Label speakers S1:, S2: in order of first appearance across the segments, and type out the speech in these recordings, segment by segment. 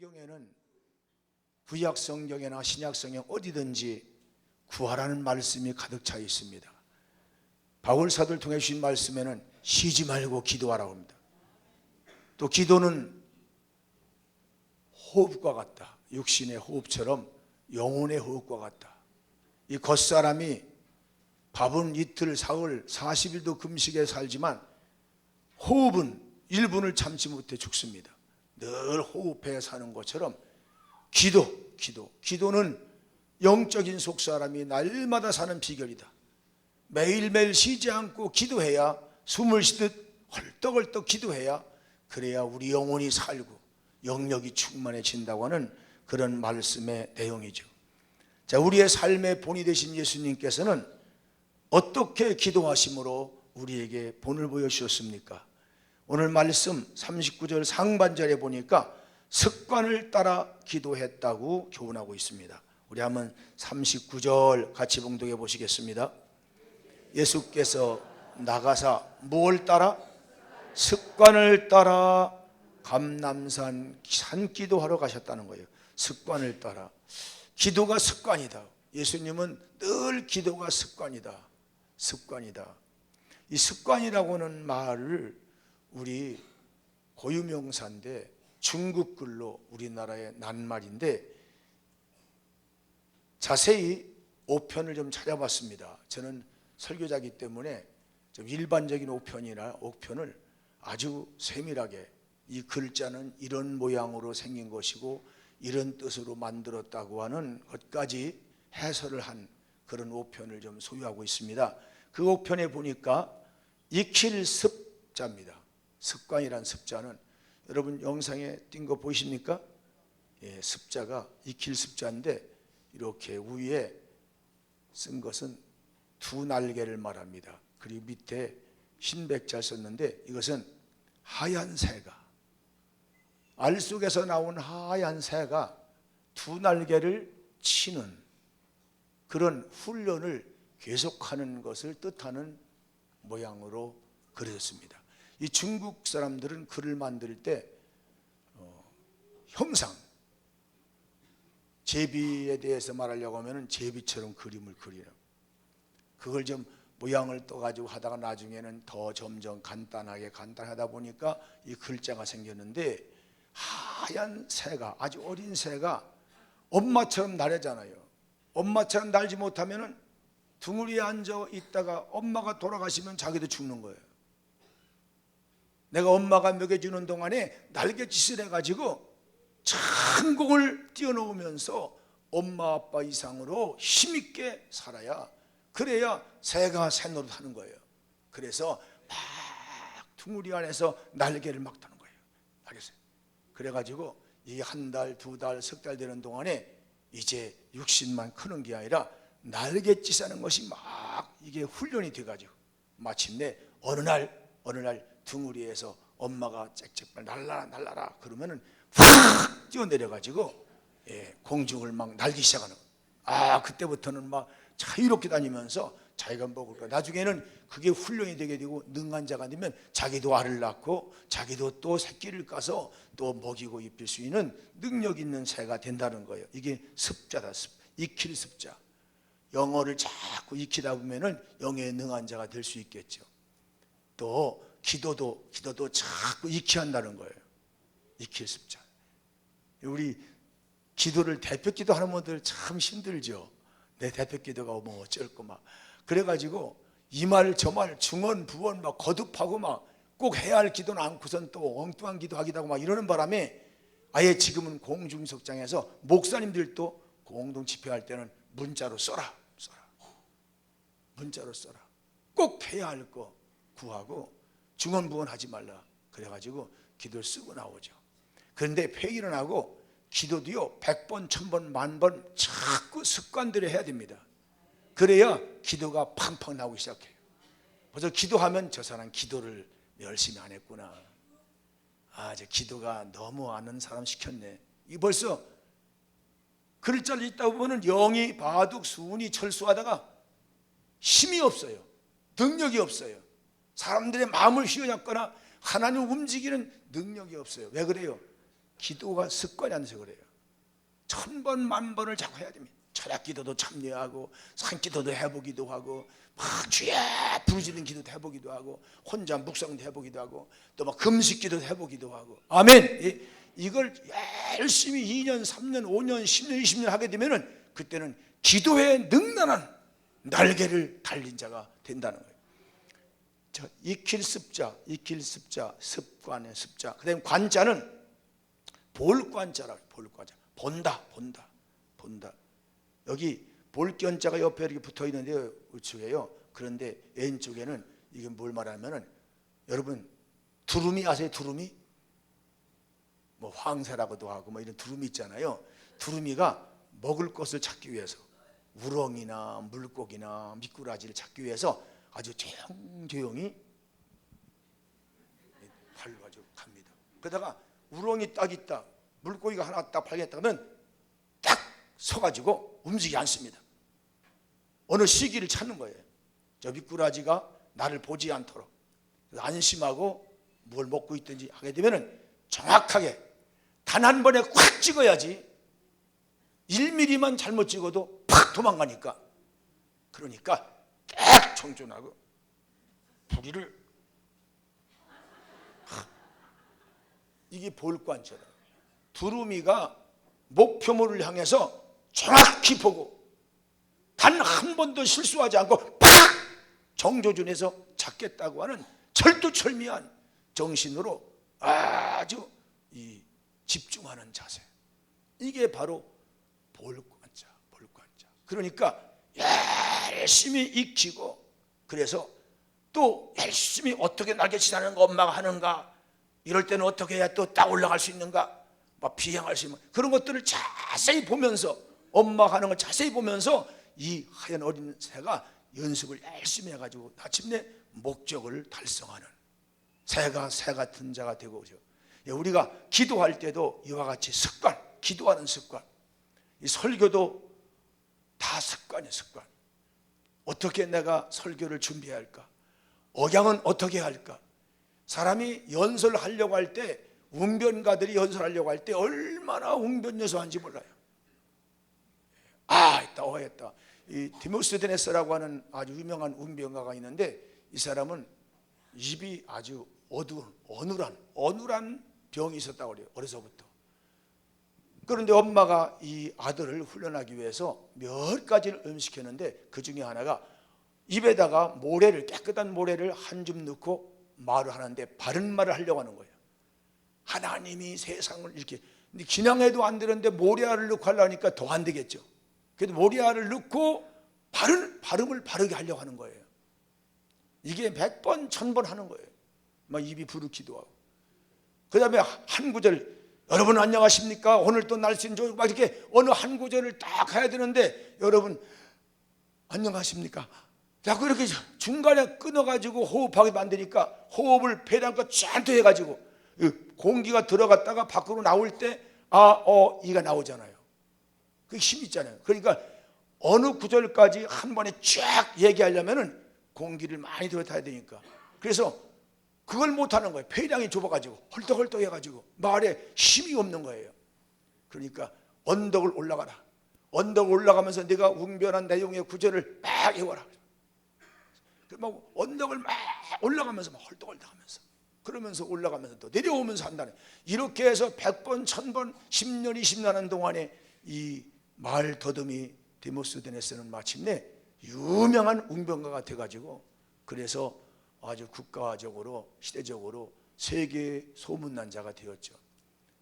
S1: 성경에는 구약 성경이나 신약 성경 어디든지 구하라는 말씀이 가득 차 있습니다. 바울 사도를 통해 주신 말씀에는 쉬지 말고 기도하라고 합니다. 또 기도는 호흡과 같다. 육신의 호흡처럼 영혼의 호흡과 같다. 이 겉사람이 밥은 이틀, 사흘, 40일도 금식에 살지만 호흡은 1분을 참지 못해 죽습니다. 늘 호흡해 사는 것처럼 기도는 영적인 속사람이 날마다 사는 비결이다. 매일매일 쉬지 않고 기도해야, 숨을 쉬듯 헐떡헐떡 기도해야, 그래야 우리 영혼이 살고 영력이 충만해진다고 하는 그런 말씀의 내용이죠. 자, 우리의 삶의 본이 되신 예수님께서는 어떻게 기도하심으로 우리에게 본을 보여주셨습니까? 오늘 말씀 39절 상반절에 보니까 습관을 따라 기도했다고 교훈하고 있습니다. 우리 한번 39절 같이 봉독해 보시겠습니다. 예수께서 나가사 뭘 따라? 습관을 따라 감람산 산기도하러 가셨다는 거예요. 습관을 따라. 기도가 습관이다. 예수님은 늘 기도가 습관이다. 습관이다. 이 습관이라고는 말을 우리 고유명사인데 중국 글로 우리나라의 낱말인데 자세히 오편을 좀 찾아봤습니다. 저는 설교자이기 때문에 좀 일반적인 오편을 아주 세밀하게 이 글자는 이런 모양으로 생긴 것이고 이런 뜻으로 만들었다고 하는 것까지 해설을 한 그런 오편을 좀 소유하고 있습니다. 그 오편에 보니까 익힐 습자입니다. 습관이란 습자는 여러분 영상에 띈 거 보이십니까? 예, 습자가 익힐 습자인데 이렇게 위에 쓴 것은 두 날개를 말합니다. 그리고 밑에 흰백자 썼는데 이것은 하얀 새가, 알 속에서 나온 하얀 새가 두 날개를 치는 그런 훈련을 계속하는 것을 뜻하는 모양으로 그려졌습니다. 이 중국 사람들은 글을 만들 때 형상, 제비에 대해서 말하려고 하면 제비처럼 그림을 그려요. 그걸 좀 모양을 떠가지고 하다가 나중에는 더 점점 간단하다 보니까 이 글자가 생겼는데 하얀 새가, 아주 어린 새가 엄마처럼 나르잖아요. 엄마처럼 날지 못하면 둥우리에 앉아 있다가 엄마가 돌아가시면 자기도 죽는 거예요. 내가 엄마가 먹여주는 동안에 날갯짓을 해가지고 천공을 뛰어넘으면서 엄마 아빠 이상으로 힘있게 살아야, 그래야 새가 새노릇 하는 거예요. 그래서 막 둥우리 안에서 날개를 막 타는 거예요. 알겠어요? 그래가지고 이게 한 달, 두 달, 석 달 되는 동안에 이제 육신만 크는 게 아니라 날갯짓하는 것이 막 이게 훈련이 돼가지고 마침내 어느 날 둥우리에서 엄마가 짹짹 날라라 그러면은 팍 뛰어내려가지고 공중을 막 날기 시작하는 거예요. 그때부터는 막 자유롭게 다니면서 자기가 먹을 거, 나중에는 그게 훈련이 되게 되고 능한 자가 되면 자기도 알을 낳고 자기도 또 새끼를 까서 또 먹이고 입힐 수 있는 능력 있는 새가 된다는 거예요. 이게 습자다. 익힐 습자. 영어를 자꾸 익히다 보면은 영에 능한 자가 될 수 있겠죠. 또 기도도 자꾸 익히 한다는 거예요. 익힐 습자. 우리 기도를 대표기도 하는 분들 참 힘들죠. 내 대표기도가 뭐 어쩔 거 막 그래가지고 이 말 저 말 중언 부언 막 거듭하고 막 꼭 해야 할 기도는 않고선 또 엉뚱한 기도하기도 하고 막 이러는 바람에 아예 지금은 공중석장에서 목사님들도 공동 집회할 때는 문자로 써라. 문자로 써라. 꼭 해야 할 거 구하고 중언부언 하지 말라. 그래가지고 기도를 쓰고 나오죠. 그런데 회의를 하고 기도도요 100번, 1000번, 10,000번 자꾸 습관대로 해야 됩니다. 그래야 기도가 팡팡 나오기 시작해요. 벌써 기도하면 저 사람 기도를 열심히 안 했구나. 저 기도가 너무 아는 사람 시켰네. 이 벌써 글자를 읽다 보면 영이 바둑 수운이 철수하다가 힘이 없어요. 능력이 없어요. 사람들의 마음을 휘어잡거나 하나님을 움직이는 능력이 없어요. 왜 그래요? 기도가 습관이 안 돼서 그래요. 1000번 만번을 자꾸 해야 됩니다. 철학기도도 참여하고 산기도도 해보기도 하고 막 주야 부르짖는 기도도 해보기도 하고 혼자 묵상도 해보기도 하고 또 막 금식기도도 해보기도 하고. 아멘. 이걸 열심히 2년 3년 5년 10년 20년 하게 되면은 그때는 기도에 능란한 날개를 달린 자가 된다는 거예요. 익힐 습자, 습관의 습자. 그 다음에 관자는 볼관자라고 해요. 볼관자. 본다. 여기 볼견자가 옆에 이렇게 붙어 있는데요, 우측에요. 그런데 왼쪽에는 이게 뭘 말하면은, 여러분 두루미 아세요? 두루미? 뭐 황새라고도 하고 뭐 이런 두루미 있잖아요. 두루미가 먹을 것을 찾기 위해서 우렁이나 물고기나 미꾸라지를 찾기 위해서 아주 조용히 발로 가지고 갑니다. 그러다가 우렁이 딱 있다, 물고기가 하나 딱 발견했다 그러면 딱 서가지고 움직이지 않습니다. 어느 시기를 찾는 거예요. 저 미꾸라지가 나를 보지 않도록 안심하고 뭘 먹고 있든지 하게 되면 정확하게 단 한 번에 콱 찍어야지 1mm만 잘못 찍어도 팍 도망가니까. 그러니까 딱 정존하고 부리를, 이게 볼관자다. 두루미가 목표물을 향해서 정확히 보고 단 한 번도 실수하지 않고 팍 정조준해서 잡겠다고 하는 철두철미한 정신으로 아주 집중하는 자세. 이게 바로 볼관자. 그러니까 열심히 익히고, 그래서 또 열심히 어떻게 날개치자는 거 엄마가 하는가, 이럴 때는 어떻게 해야 또 딱 올라갈 수 있는가, 막 비행할 수 있는 그런 것들을 자세히 보면서, 엄마가 하는 걸 자세히 보면서 이 하얀 어린 새가 연습을 열심히 해가지고 마침내 목적을 달성하는 새가 새 같은 자가 되고 오죠. 우리가 기도할 때도 이와 같이 습관, 기도하는 습관, 이 설교도 다 습관이에요. 습관. 어떻게 내가 설교를 준비해야 할까? 억양은 어떻게 할까? 사람이 연설하려고 할 때, 웅변가들이 연설하려고 할 때 얼마나 웅변요소한지 몰라요. 했다. 이 디모스데네스라고 하는 아주 유명한 웅변가가 있는데, 이 사람은 입이 아주 어눌한 병이 있었다고 그래요. 어려서부터. 그런데 엄마가 이 아들을 훈련하기 위해서 몇 가지를 음식했는데, 그 중에 하나가 입에다가 깨끗한 모래를 한 줌 넣고 말을 하는데 바른 말을 하려고 하는 거예요. 하나님이 세상을 이렇게, 근데 기냥해도 안 되는데 모래알을 넣고 하려니까 더 안 되겠죠. 그래도 모래알을 넣고 발음을 바르게 하려고 하는 거예요. 이게 100번 1000번 하는 거예요. 막 입이 부르기도 하고. 그 다음에 한 구절, 여러분 안녕하십니까? 오늘 또 날씨는 좋고, 막 이렇게 어느 한 구절을 딱 해야 되는데, 여러분 안녕하십니까? 자꾸 이렇게 중간에 끊어가지고 호흡하게 만드니까 호흡을 배량껏 짠뜩 해가지고 공기가 들어갔다가 밖으로 나올 때 이가 나오잖아요. 그게 힘 있잖아요. 그러니까 어느 구절까지 한 번에 쫙 얘기하려면은 공기를 많이 들어타야 되니까. 그래서 그걸 못하는 거예요. 폐량이 좁아가지고 헐떡헐떡 해가지고 말에 힘이 없는 거예요. 그러니까 언덕을 올라가라. 언덕 올라가면서 네가 웅변한 내용의 구절을 막 외워라. 막 언덕을 막 올라가면서 막 헐떡헐떡하면서, 그러면서 올라가면서 또 내려오면서 한다네. 이렇게 해서 100번 1000번 10년 20년 하는 동안에 이 말 더듬이 디모스데네스는 마침내 유명한 웅변가가 돼가지고, 그래서 아주 국가적으로 시대적으로 세계 소문난 자가 되었죠.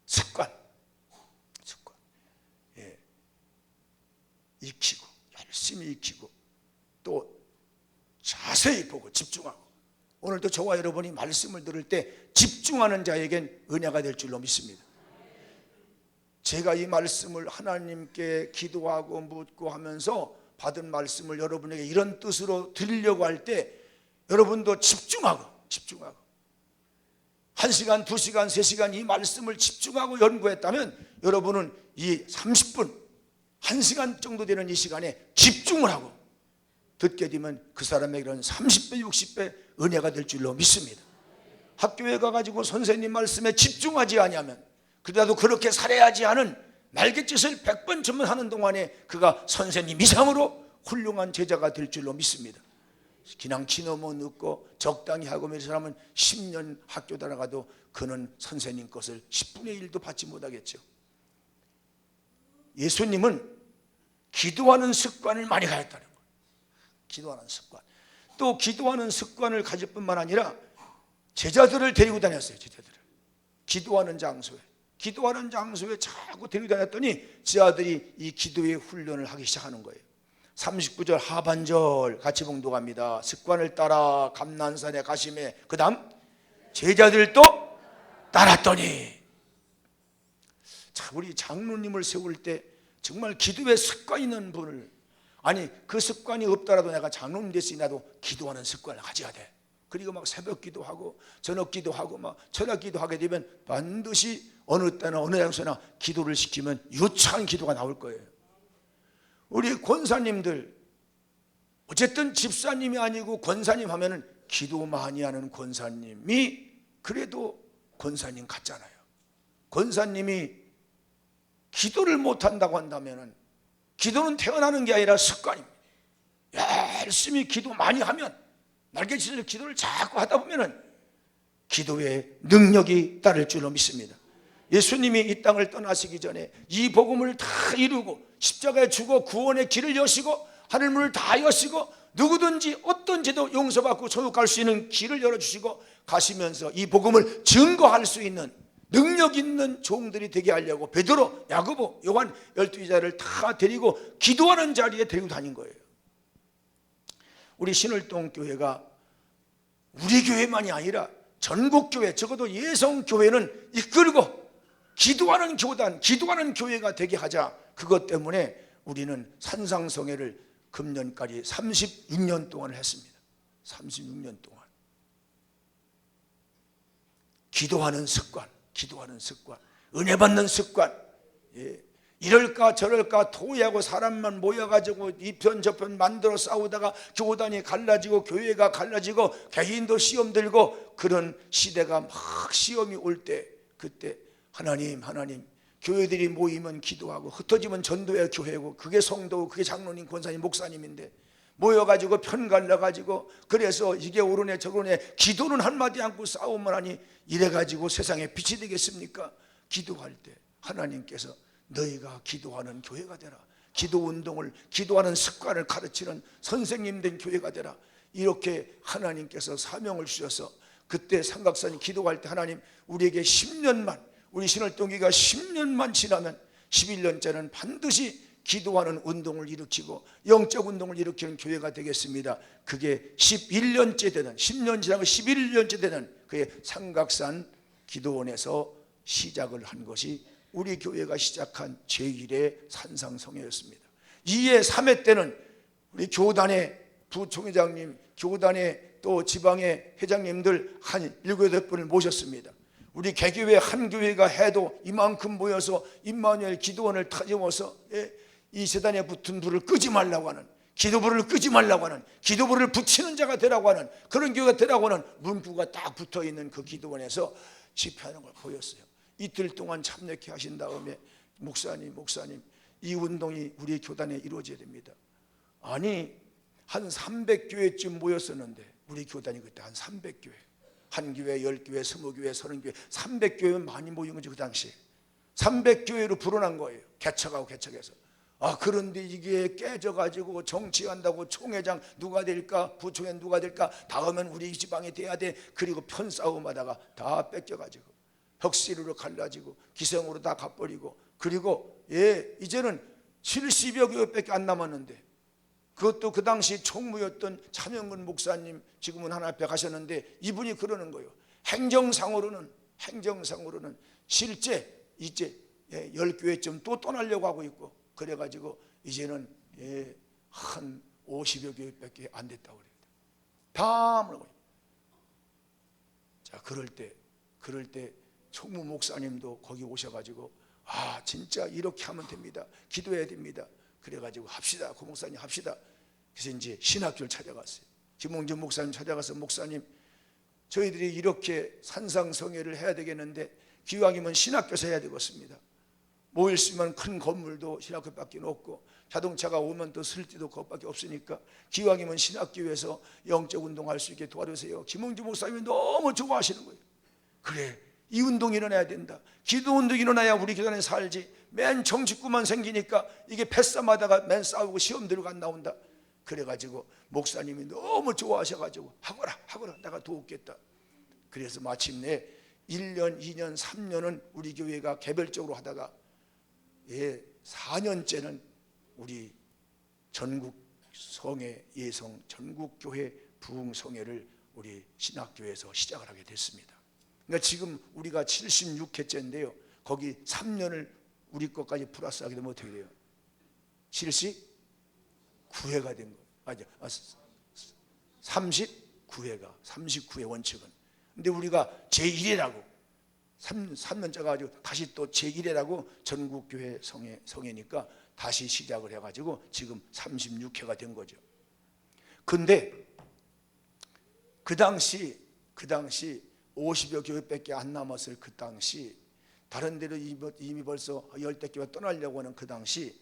S1: 습관. 익히고, 열심히 익히고, 또 자세히 보고 집중하고. 오늘도 저와 여러분이 말씀을 들을 때 집중하는 자에겐 은혜가 될 줄로 믿습니다. 제가 이 말씀을 하나님께 기도하고 묻고 하면서 받은 말씀을 여러분에게 이런 뜻으로 드리려고 할 때, 여러분도 집중하고 1시간, 2시간, 3시간 이 말씀을 집중하고 연구했다면, 여러분은 이 30분, 1시간 정도 되는 이 시간에 집중을 하고 듣게 되면 그 사람에게는 30배, 60배 은혜가 될 줄로 믿습니다. 학교에 가가지고 선생님 말씀에 집중하지 아니하면 그래도 그렇게 살아야지 하는 날갯짓을 100번 전번 하는 동안에 그가 선생님 이상으로 훌륭한 제자가 될 줄로 믿습니다. 그냥 기너머 늦고 적당히 하고 이 사람은 10년 학교 다녀가도 그는 선생님 것을 10분의 1도 받지 못하겠죠. 예수님은 기도하는 습관을 많이 가졌다는 거예요. 기도하는 습관. 또 기도하는 습관을 가질 뿐만 아니라 제자들을 데리고 다녔어요. 제자들을 기도하는 장소에 자꾸 데리고 다녔더니 제자들이 이 기도의 훈련을 하기 시작하는 거예요. 39절 하반절 같이 봉독합니다. 습관을 따라 감난산에 가심에 그 다음 제자들도 따랐더니. 자, 우리 장로님을 세울 때 정말 기도에 습관 있는 분을, 아니 그 습관이 없더라도 내가 장로님 됐으니 나도 기도하는 습관을 가져야 돼. 그리고 막 새벽 기도하고 저녁 기도하고 막 저녁 기도하게 되면 반드시 어느 때나 어느 장소나 기도를 시키면 유창한 기도가 나올 거예요. 우리 권사님들 어쨌든 집사님이 아니고 권사님 하면은 기도 많이 하는 권사님이 그래도 권사님 같잖아요. 권사님이 기도를 못한다고 한다면은 기도는 태어나는 게 아니라 습관입니다. 열심히 기도 많이 하면 날갯짓을 기도를 자꾸 하다 보면은 기도에 능력이 따를 줄로 믿습니다. 예수님이 이 땅을 떠나시기 전에 이 복음을 다 이루고 십자가에 죽어 구원의 길을 여시고 하늘문을 다 여시고 누구든지 어떤 죄도 용서받고 천국 갈 수 있는 길을 열어주시고 가시면서 이 복음을 증거할 수 있는 능력 있는 종들이 되게 하려고 베드로, 야고보, 요한 12제자를 다 데리고 기도하는 자리에 데리고 다닌 거예요. 우리 신월동 교회가 우리 교회만이 아니라 전국교회, 적어도 예성교회는 이끌고 기도하는 교단, 기도하는 교회가 되게 하자. 그것 때문에 우리는 산상성회를 금년까지 36년 동안 했습니다. 36년 동안 기도하는 습관, 은혜 받는 습관. 이럴까 저럴까 토의하고 사람만 모여가지고 이편 저편 만들어 싸우다가 교단이 갈라지고 교회가 갈라지고 개인도 시험 들고 그런 시대가 막 시험이 올 때, 그때 하나님 교회들이 모이면 기도하고 흩어지면 전도의 교회고 그게 성도고 그게 장로님 권사님 목사님인데 모여가지고 편 갈라가지고 그래서 이게 옳으네 저러네 기도는 한마디 않고 싸우면 하니 이래가지고 세상에 빛이 되겠습니까? 기도할 때 하나님께서 너희가 기도하는 교회가 되라, 기도운동을 기도하는 습관을 가르치는 선생님 된 교회가 되라, 이렇게 하나님께서 사명을 주셔서 그때 삼각산이 기도할 때 하나님 우리에게 10년만, 우리 신월동기가 10년만 지나면 11년째는 반드시 기도하는 운동을 일으키고 영적 운동을 일으키는 교회가 되겠습니다. 그게 11년째 되는, 10년 지나고 11년째 되는 그의 삼각산 기도원에서 시작을 한 것이 우리 교회가 시작한 제1회 산상성회였습니다. 2회, 3회 때는 우리 교단의 부총회장님, 교단의 또 지방의 회장님들 한 7, 8분을 모셨습니다. 우리 개교회 한 교회가 해도 이만큼 모여서 임마누엘 기도원을 타집어서 이 세단에 붙은 불을 끄지 말라고 하는, 기도불을 끄지 말라고 하는, 기도불을 붙이는 자가 되라고 하는 그런 교회가 되라고 하는 문구가 딱 붙어있는 그 기도원에서 집회하는 걸 보였어요. 이틀 동안 참여케 하신 다음에 목사님 이 운동이 우리 교단에 이루어져야 됩니다. 아니 한 300교회쯤 모였었는데 우리 교단이 그때 한 300교회, 한 교회, 10교회, 20교회, 30교회, 300교회면 많이 모인 거죠. 그 당시에 300교회로 불어난 거예요. 개척하고 개척해서. 그런데 이게 깨져가지고 정치한다고 총회장 누가 될까, 부총회 누가 될까, 다음엔 우리 지방에 돼야 돼. 그리고 편싸움하다가 다 뺏겨가지고 혁실으로 갈라지고 기성으로 다 갚버리고, 그리고 이제는 70여 교회밖에 안 남았는데, 그것도 그 당시 총무였던 차명근 목사님 지금은 하나님께 가셨는데 이분이 그러는 거예요. 행정상으로는 실제 이제 10교회쯤 또 떠나려고 하고 있고, 그래가지고 이제는 한 50여 교회밖에 안 됐다고 그래요. 다 물고. 자, 그럴 때 총무 목사님도 거기 오셔가지고 진짜 이렇게 하면 됩니다. 기도해야 됩니다. 그래가지고 합시다. 고 목사님 합시다. 그래서 이제 신학교를 찾아갔어요. 김홍준 목사님 찾아가서 목사님 저희들이 이렇게 산상성회를 해야 되겠는데 기왕이면 신학교에서 해야 되겠습니다. 모일 수 있는 큰 건물도 신학교밖에 없고 자동차가 오면 또 쓸 데도 그것밖에 없으니까 기왕이면 신학교에서 영적 운동할 수 있게 도와주세요. 김홍주 목사님이 너무 좋아하시는 거예요. 그래, 이 운동이 일어나야 된다. 기도 운동이 일어나야 우리 교단에 살지. 맨 정치구만 생기니까 이게 패싸마다가 맨 싸우고 시험 들어가 안 나온다. 그래가지고 목사님이 너무 좋아하셔가지고 하거라 내가 도우겠다. 그래서 마침내 1년, 2년, 3년은 우리 교회가 개별적으로 하다가 4년째는 우리 전국 성회 예성 전국교회 부흥성회를 우리 신학교에서 시작을 하게 됐습니다. 그러니까 지금 우리가 76회째인데요. 거기 3년을 우리 것까지 플러스하게 되면 어떻게 돼요? 79회가 된 거예요. 맞아. 39회 원칙은. 근데 우리가 제1회라고 3년째가 가지고 다시 또 제1회라고 전국교회 성회니까 다시 시작을 해가지고 지금 36회가 된 거죠. 근데 그 당시 50여 교회밖에 안 남았을 그 당시 다른 데로 이미 벌써 10대 교회 떠나려고 하는 그 당시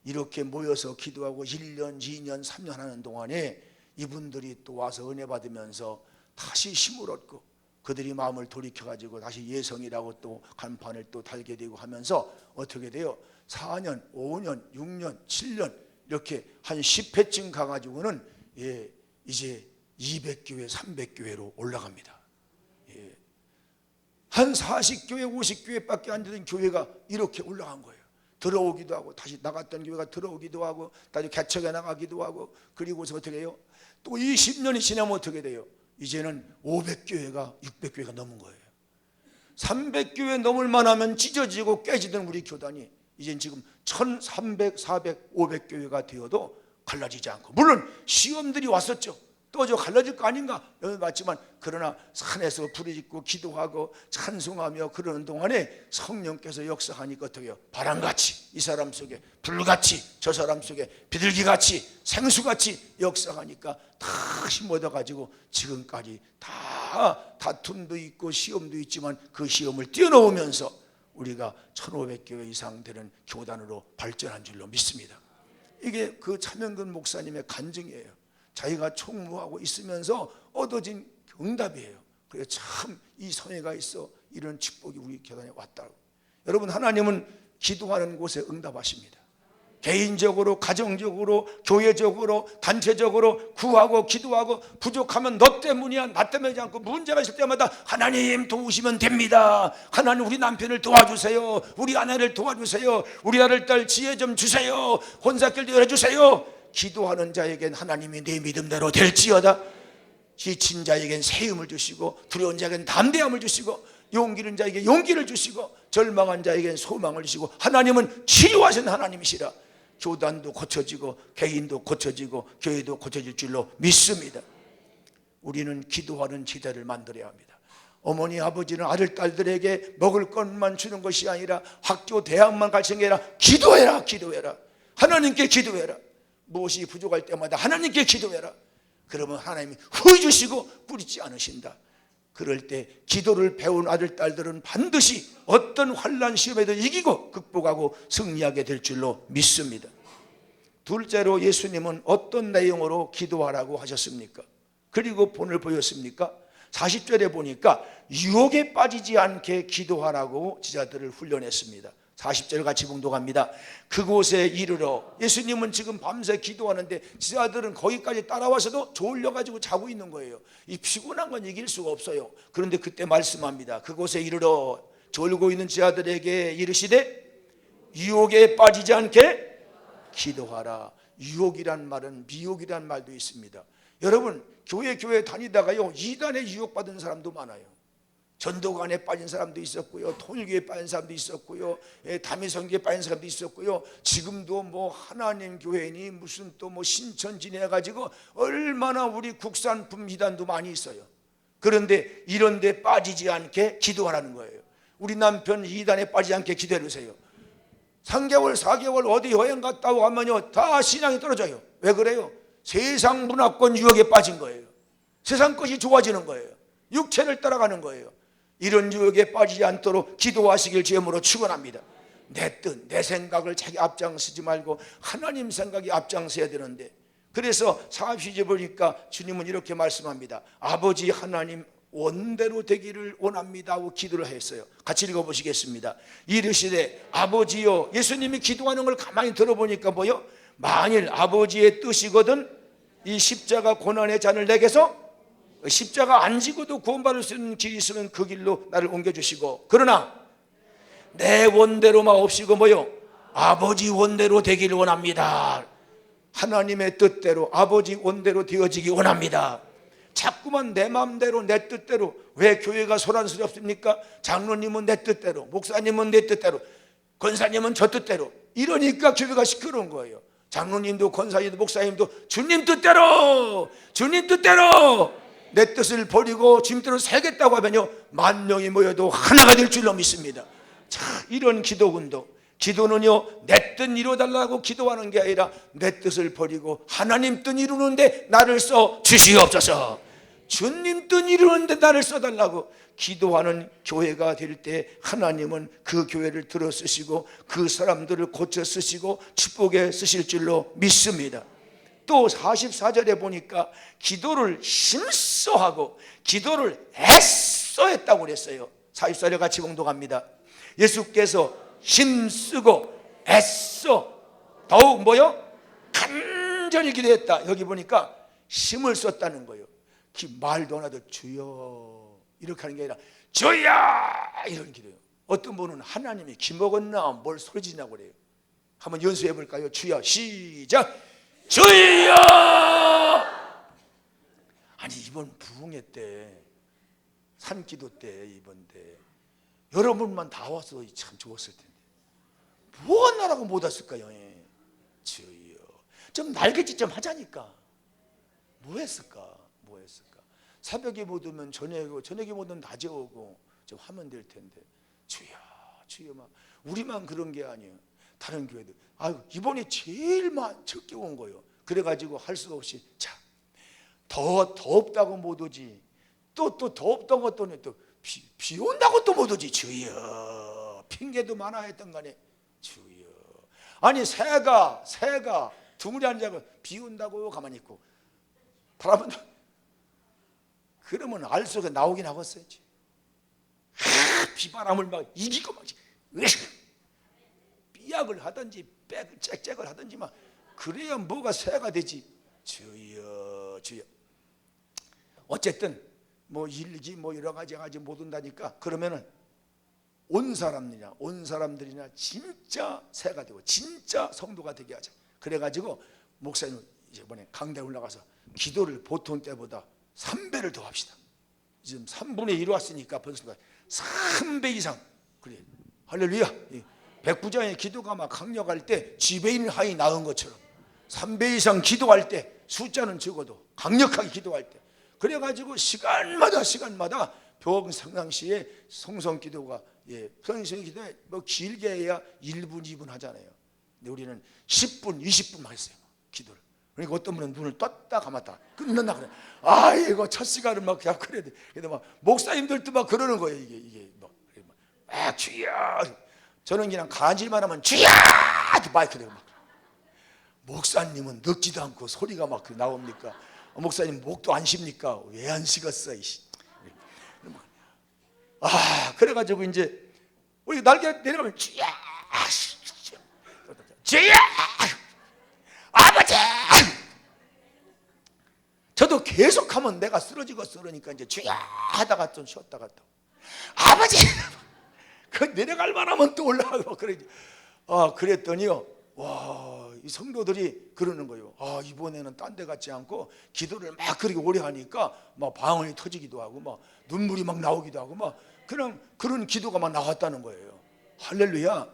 S1: 이렇게 모여서 기도하고 1년, 2년, 3년 하는 동안에 이분들이 또 와서 은혜 받으면서 다시 힘을 얻고 그들이 마음을 돌이켜가지고 다시 예성이라고 또 간판을 또 달게 되고 하면서 어떻게 돼요? 4년, 5년, 6년, 7년 이렇게 한 10회쯤 가가지고는 이제 200교회, 300교회로 올라갑니다. 한 40교회, 50교회밖에 안 되던 교회가 이렇게 올라간 거예요. 들어오기도 하고 다시 나갔던 교회가 들어오기도 하고 다시 개척해 나가기도 하고 그리고서 어떻게 해요? 또 20년이 지나면 어떻게 돼요? 이제는 500교회가 600교회가 넘은 거예요. 300교회 넘을 만하면 찢어지고 깨지던 우리 교단이 이젠 지금 1300, 400, 500교회가 되어도 갈라지지 않고 물론 시험들이 왔었죠. 또 저 갈라질 거 아닌가 여러분 맞지만 그러나 산에서 부르짖고 기도하고 찬송하며 그러는 동안에 성령께서 역사하니까 어떻게 해요? 바람같이 이 사람 속에 불같이 저 사람 속에 비둘기같이 생수같이 역사하니까 다 힘 얻어가지고 지금까지 다 다툼도 있고 시험도 있지만 그 시험을 뛰어넘으면서 우리가 1500교회 이상 되는 교단으로 발전한 줄로 믿습니다. 이게 그 차명근 목사님의 간증이에요. 자기가 총무하고 있으면서 얻어진 응답이에요. 그래서 참 이 성회가 있어 이런 축복이 우리 교단에 왔다고. 여러분 하나님은 기도하는 곳에 응답하십니다. 개인적으로, 가정적으로, 교회적으로, 단체적으로 구하고 기도하고 부족하면 너 때문이야 나 때문이지 않고 문제가 있을 때마다 하나님 도우시면 됩니다. 하나님 우리 남편을 도와주세요. 우리 아내를 도와주세요. 우리 아들 딸 지혜 좀 주세요. 혼사길도 열어주세요. 기도하는 자에겐 하나님이 내 믿음대로 될지어다. 지친 자에겐 세움을 주시고 두려운 자에겐 담대함을 주시고 용기 있는 자에게 용기를 주시고 절망한 자에겐 소망을 주시고 하나님은 치료하신 하나님이시라. 교단도 고쳐지고 개인도 고쳐지고 교회도 고쳐질 줄로 믿습니다. 우리는 기도하는 지대를 만들어야 합니다. 어머니 아버지는 아들 딸들에게 먹을 것만 주는 것이 아니라 학교 대학만 가르치는 게 아니라 기도해라. 하나님께 기도해라. 무엇이 부족할 때마다 하나님께 기도해라. 그러면 하나님이 후히 주시고 뿌리지 않으신다. 그럴 때 기도를 배운 아들 딸들은 반드시 어떤 환난 시험에도 이기고 극복하고 승리하게 될 줄로 믿습니다. 둘째로 예수님은 어떤 내용으로 기도하라고 하셨습니까? 그리고 본을 보였습니까? 40절에 보니까 유혹에 빠지지 않게 기도하라고 제자들을 훈련했습니다. 40절 같이 봉독합니다. 그곳에 이르러 예수님은 지금 밤새 기도하는데 제자들은 거기까지 따라와서도 졸려가지고 자고 있는 거예요. 이 피곤한 건 이길 수가 없어요. 그런데 그때 말씀합니다. 그곳에 이르러 졸고 있는 제자들에게 이르시되 유혹에 빠지지 않게 기도하라. 유혹이란 말은 미혹이란 말도 있습니다. 여러분 교회 다니다가요 이단에 유혹받은 사람도 많아요. 전도관에 빠진 사람도 있었고요, 통일교에 빠진 사람도 있었고요, 다미성교에 빠진 사람도 있었고요. 지금도 뭐 하나님 교회니 무슨 또 뭐 신천 지내가지고 얼마나 우리 국산품 이단도 많이 있어요. 그런데 이런 데 빠지지 않게 기도하라는 거예요. 우리 남편 이단에 빠지지 않게 기도해주세요. 3개월 4개월 어디 여행 갔다 오면요 다 신앙이 떨어져요. 왜 그래요? 세상 문화권 유혹에 빠진 거예요. 세상 것이 좋아지는 거예요. 육체를 따라가는 거예요. 이런 유혹에 빠지지 않도록 기도하시길 주님으로 축원합니다. 내 뜻, 내 생각을 자기 앞장서지 말고 하나님 생각이 앞장서야 되는데, 그래서 사업시제 보니까 주님은 이렇게 말씀합니다. 아버지 하나님 원대로 되기를 원합니다 하고 기도를 했어요. 같이 읽어보시겠습니다. 이르시되 아버지여, 예수님이 기도하는 걸 가만히 들어보니까 뭐요? 만일 아버지의 뜻이거든 이 십자가 고난의 잔을 내게서, 십자가 안 지고도 구원받을 수 있는 길이 있으면 그 길로 나를 옮겨주시고, 그러나 내 원대로만 없이고 뭐요? 아버지 원대로 되기를 원합니다. 하나님의 뜻대로 아버지 원대로 되어지기 원합니다. 자꾸만 내 마음대로 내 뜻대로. 왜 교회가 소란스럽습니까? 장로님은 내 뜻대로, 목사님은 내 뜻대로, 권사님은 저 뜻대로. 이러니까 교회가 시끄러운 거예요. 장로님도 권사님도 목사님도 주님 뜻대로, 주님 뜻대로 내 뜻을 버리고 주님 뜻대로 살겠다고 하면요, 만명이 모여도 하나가 될 줄로 믿습니다. 자, 이런 기도운동, 기도는요 내 뜻 이루어달라고 기도하는 게 아니라 내 뜻을 버리고 하나님 뜻 이루는데 나를 써 주시옵소서, 주님 뜻 이루는데 나를 써달라고 기도하는 교회가 될 때 하나님은 그 교회를 들어 쓰시고 그 사람들을 고쳐 쓰시고 축복에 쓰실 줄로 믿습니다. 또 44절에 보니까 기도를 힘써 하고 기도를 애써 했다고 그랬어요. 44절 같이 봉독합니다. 예수께서 힘쓰고 애써 더욱 뭐요? 간절히 기도했다. 여기 보니까 힘을 썼다는 거예요. 말도 안 하도 주여 이렇게 하는 게 아니라 주여 이런 기도예요. 어떤 분은 하나님이 기 먹었나 뭘 소리 지냐고 그래요. 한번 연수해 볼까요? 주여 시작. 주여. 아니 이번 부흥회 때 산기도 때 이번 때 여러분만 다 왔어 참 좋았을 텐데 뭐 하나라고 못 왔을까요? 주여 좀 날개짓 좀 하자니까. 뭐 했을까? 새벽에 못 오면 저녁에 못 오면 낮에 오고 좀 하면 될 텐데 주여 주여. 막 우리만 그런 게 아니에요. 다른 교회도 이번에 제일 적게 온 거예요. 그래가지고 할 수가 없이 자 더 덥다고 못 오지, 또 덥던 것도 또 비 온다고 또 못 오지. 주여. 핑계도 많아 했던 간에 주여. 아니 새가 둥그리 앉아서 비 온다고 가만히 있고 바람은 그러면 알 속에 나오긴 하겠어야지. 비바람을 막 이기고 막 삐약을 하든지 짹짹을 하든지 막 그래야 뭐가 새가 되지. 주여 주여. 어쨌든 뭐 일기 뭐 여러 가지 못 온다니까 그러면은 온 사람들이나 진짜 새가 되고 진짜 성도가 되게 하자. 그래가지고 목사님 이번에 강대 올라가서 기도를 보통 때보다 3배를 더 합시다. 지금 3분의 1 왔으니까 벌써 3배 이상. 그래 할렐루야. 백부장의 기도가 막 강력할 때 지배인 하이 나은 것처럼 3배 이상 기도할 때 숫자는 적어도 강력하게 기도할 때 그래가지고 시간마다 평상시에 성성기도가 성성기도에 뭐 길게 해야 1분 2분 하잖아요. 근데 우리는 10분 20분만 했어요 기도를. 그러니까 어떤 분은 눈을 떴다 감았다 끝났나 그래. 이거 첫 시간을 막 그냥 그래야 돼. 근데 막 목사님들도 막 그러는 거예요. 이게 막 주여. 저는 그냥 간질만 하면 주여 마이크 대고 막. 목사님은 늙지도 않고 소리가 막 나옵니까? 목사님 목도 안 쉽니까? 왜 안 식었어? 그래가지고 이제 우리 날개 내려가면 주여 주여 아버지. 저도 계속하면 내가 쓰러지고 쓰러니까 이제 주여 하다가 좀 쉬었다가 또 아버지. 그 내려갈 만하면 또 올라가고 그러지. 그랬더니요. 와, 이 성도들이 그러는 거예요. 이번에는 딴 데 같지 않고 기도를 막 그렇게 오래 하니까 막 방언이 터지기도 하고 막 눈물이 막 나오기도 하고 막 그런 기도가 막 나왔다는 거예요. 할렐루야.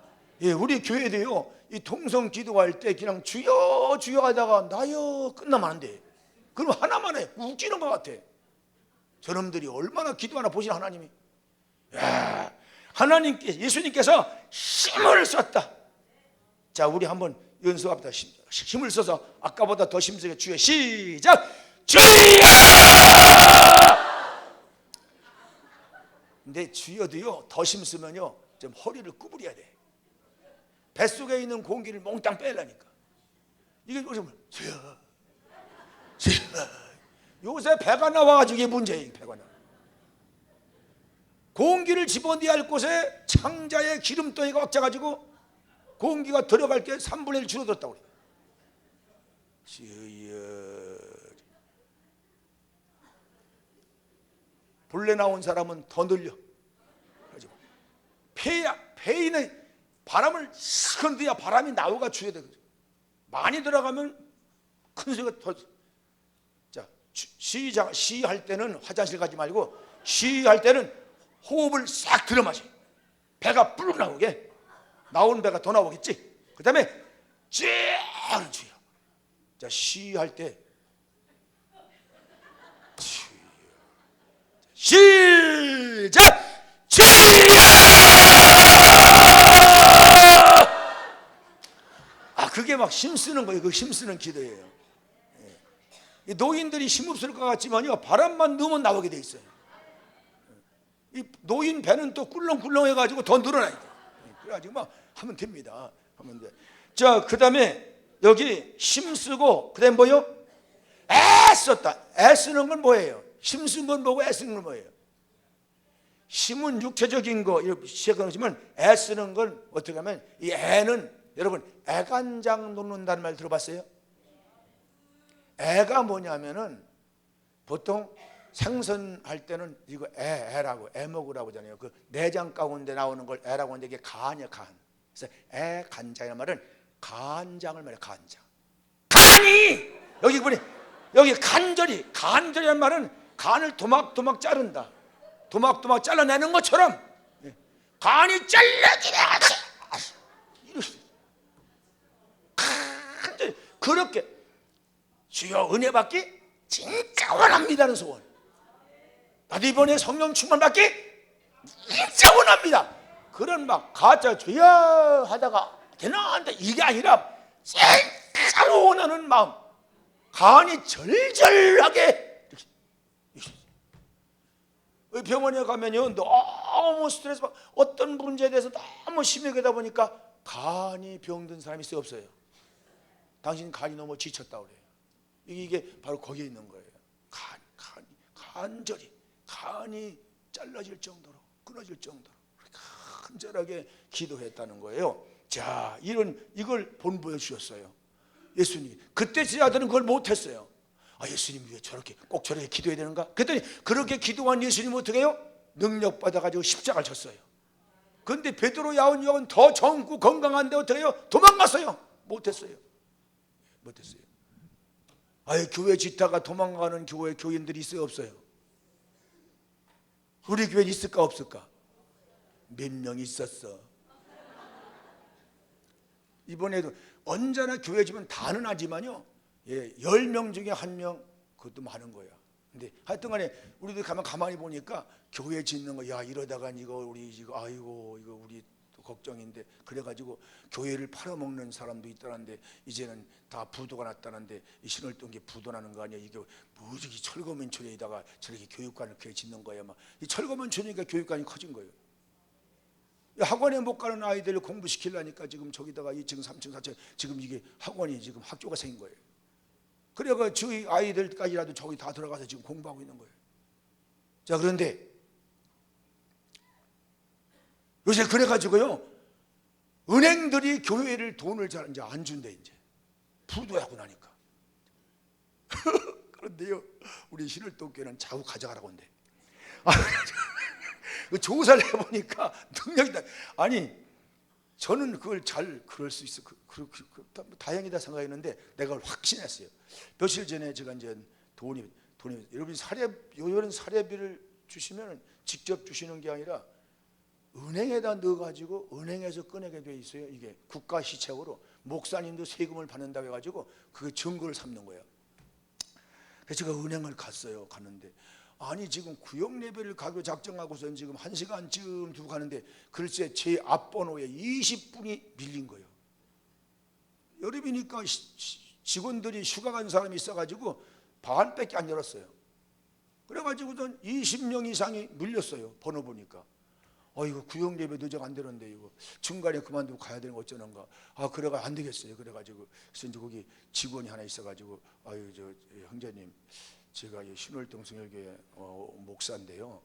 S1: 우리 교회도요. 이 통성 기도할 때 그냥 주여 주여 하다가 나여 끝나면 안 돼. 그럼 하나만 해. 웃기는 것 같아. 저놈들이 얼마나 기도하나 보시나 하나님이. 예수님께서 힘을 썼다. 자, 우리 한번 연습합시다. 힘을 써서 아까보다 더 힘세게 주여 시작. 주여. 근데 쥐어도요 더 힘쓰면요 좀 허리를 구부려야 돼. 뱃속에 있는 공기를 몽땅 빼려니까. 이게 요즘 요새 배가 나와가지고 이게 문제예요. 배가 나와. 공기를 집어넣어야 할 곳에 창자에 기름덩이가 꽉 차가지고 공기가 들어갈 게 3분의 1 줄어들었다고 그래요. 본래 나온 사람은 더 늘려. 폐에는 바람을 시컨드야 바람이 나오가 줘야 되거든요. 많이 들어가면 큰 소리가 더. 자, 시할 때는 화장실 가지 말고 시할 때는 호흡을 싹 들여 마셔. 배가 불룩 나오게. 나온 배가 더 나오겠지. 그 다음에 쫙 주여. 자, 시할 때 시작! 그게 막 힘쓰는 거예요. 그 힘쓰는 기도예요. 노인들이 힘없을 것 같지만요 바람만 넣으면 나오게 돼 있어요. 이 노인 배는 또 꿀렁꿀렁 해가지고 더 늘어나야 돼. 그래가지고 막 하면 됩니다. 하면 돼. 자, 그 다음에 여기 힘쓰고 그 다음에 뭐요? 애썼다. 애쓰는 건 뭐예요? 힘쓴 건 뭐고 애쓰는 건 뭐예요? 힘은 육체적인 거 이렇게 시작하지만 애쓰는 건 어떻게 하면 이 애는 여러분 애간장 놓는다는 말 들어봤어요? 애가 뭐냐면은 보통 생선할 때는 이거 애라고 애먹으라고 하잖아요. 그 내장 가운데 나오는 걸 애라고 하는데 이게 간이야 간. 그래서 애간장이라는 말은 간장을 말해요. 간장. 간이 여기 보니 여기 간절이라는 말은 간을 도막도막 자른다. 도막도막 잘라내는 것처럼 간이 잘라지라 그렇게 주여 은혜 받기 진짜 원합니다는 소원. 나도 이번에 성령 충만 받기 진짜 원합니다. 그런 막 가짜 주여 하다가 되나 한다 이게 아니라 진짜로 원하는 마음. 간이 절절하게. 병원에 가면요 너무 스트레스 받고 어떤 문제에 대해서 너무 심하게 하다 보니까 간이 병든 사람이 있어요 없어요? 당신 간이 너무 지쳤다 그래요. 이게 바로 거기에 있는 거예요. 간절히 간이 잘라질 정도로 끊어질 정도로 간절하게 기도했다는 거예요. 자, 이걸 본보여 주셨어요. 예수님이. 그때 제자들은 그걸 못했어요. 예수님이 왜 꼭 저렇게 기도해야 되는가? 그랬더니 그렇게 기도한 예수님은 어떻게 해요? 능력 받아가지고 십자가를 졌어요. 그런데 베드로, 야혼, 요한 더 젊고 건강한데 어떻게 해요? 도망갔어요. 못했어요. 교회 짓다가 도망가는 교회 교인들이 있어요 없어요? 우리 교회에 있을까 없을까? 몇 명 있었어. 이번에도 언제나 교회 집은 다는 하지만요 10명 중에 1명 그것도 많은 거야. 근데 하여튼 간에 우리도 가만히 보니까 교회 짓는 거 이러다가 이거 우리 이거 이거 우리 걱정인데 그래가지고 교회를 팔아먹는 사람도 있다는데 이제는 다 부도가 났다는데 이 신월동기 부도 나는 거 아니야? 이게 뭐지? 철거면촌에다가 저렇게 교육관을 이렇게 짓는 거야. 막 이 철거면촌이니까 교육관이 커진 거예요. 학원에 못 가는 아이들을 공부시키려니까 지금 저기다가 2층, 3층, 4층 지금 이게 학원이 지금 학교가 생긴 거예요. 그래가 저희 아이들까지라도 저기 다 들어가서 지금 공부하고 있는 거예요. 자, 그런데 요새 그래가지고요 은행들이 교회를 돈을 잘 이제 안 준대. 이제 부도하고 나니까. 그런데요 우리 신월동교회는 자꾸 가져가라고 한대. 조사를 해보니까 능력이다. 아니 저는 그걸 잘 그럴 수 있어. 다행이다 생각했는데 내가 그걸 확신했어요. 며칠 전에 제가 이제 돈이 여러분 이런 사례비를 주시면 직접 주시는 게 아니라 은행에다 넣어가지고 은행에서 꺼내게 돼 있어요. 이게 국가 시책으로 목사님도 세금을 받는다고 해가지고 그게 증거를 삼는 거예요. 그래서 제가 은행을 갔는데 아니 지금 구역 예배를 가기로 작정하고선 지금 1시간쯤 두고 가는데 글쎄 제 앞번호에 20분이 밀린 거예요. 여름이니까 직원들이 휴가 간 사람이 있어가지고 반밖에 안 열었어요. 그래가지고는 20명 이상이 물렸어요. 번호 보니까. 이거 구역 예배 늦어가 안 되는데 이거 중간에 그만두고 가야 되는 거 어쩌는가. 그래가 안 되겠어요. 그래가지고 그래서 이제 거기 직원이 하나 있어가지고 저 형제님, 제가 이 신월동 성결교회 목사인데요.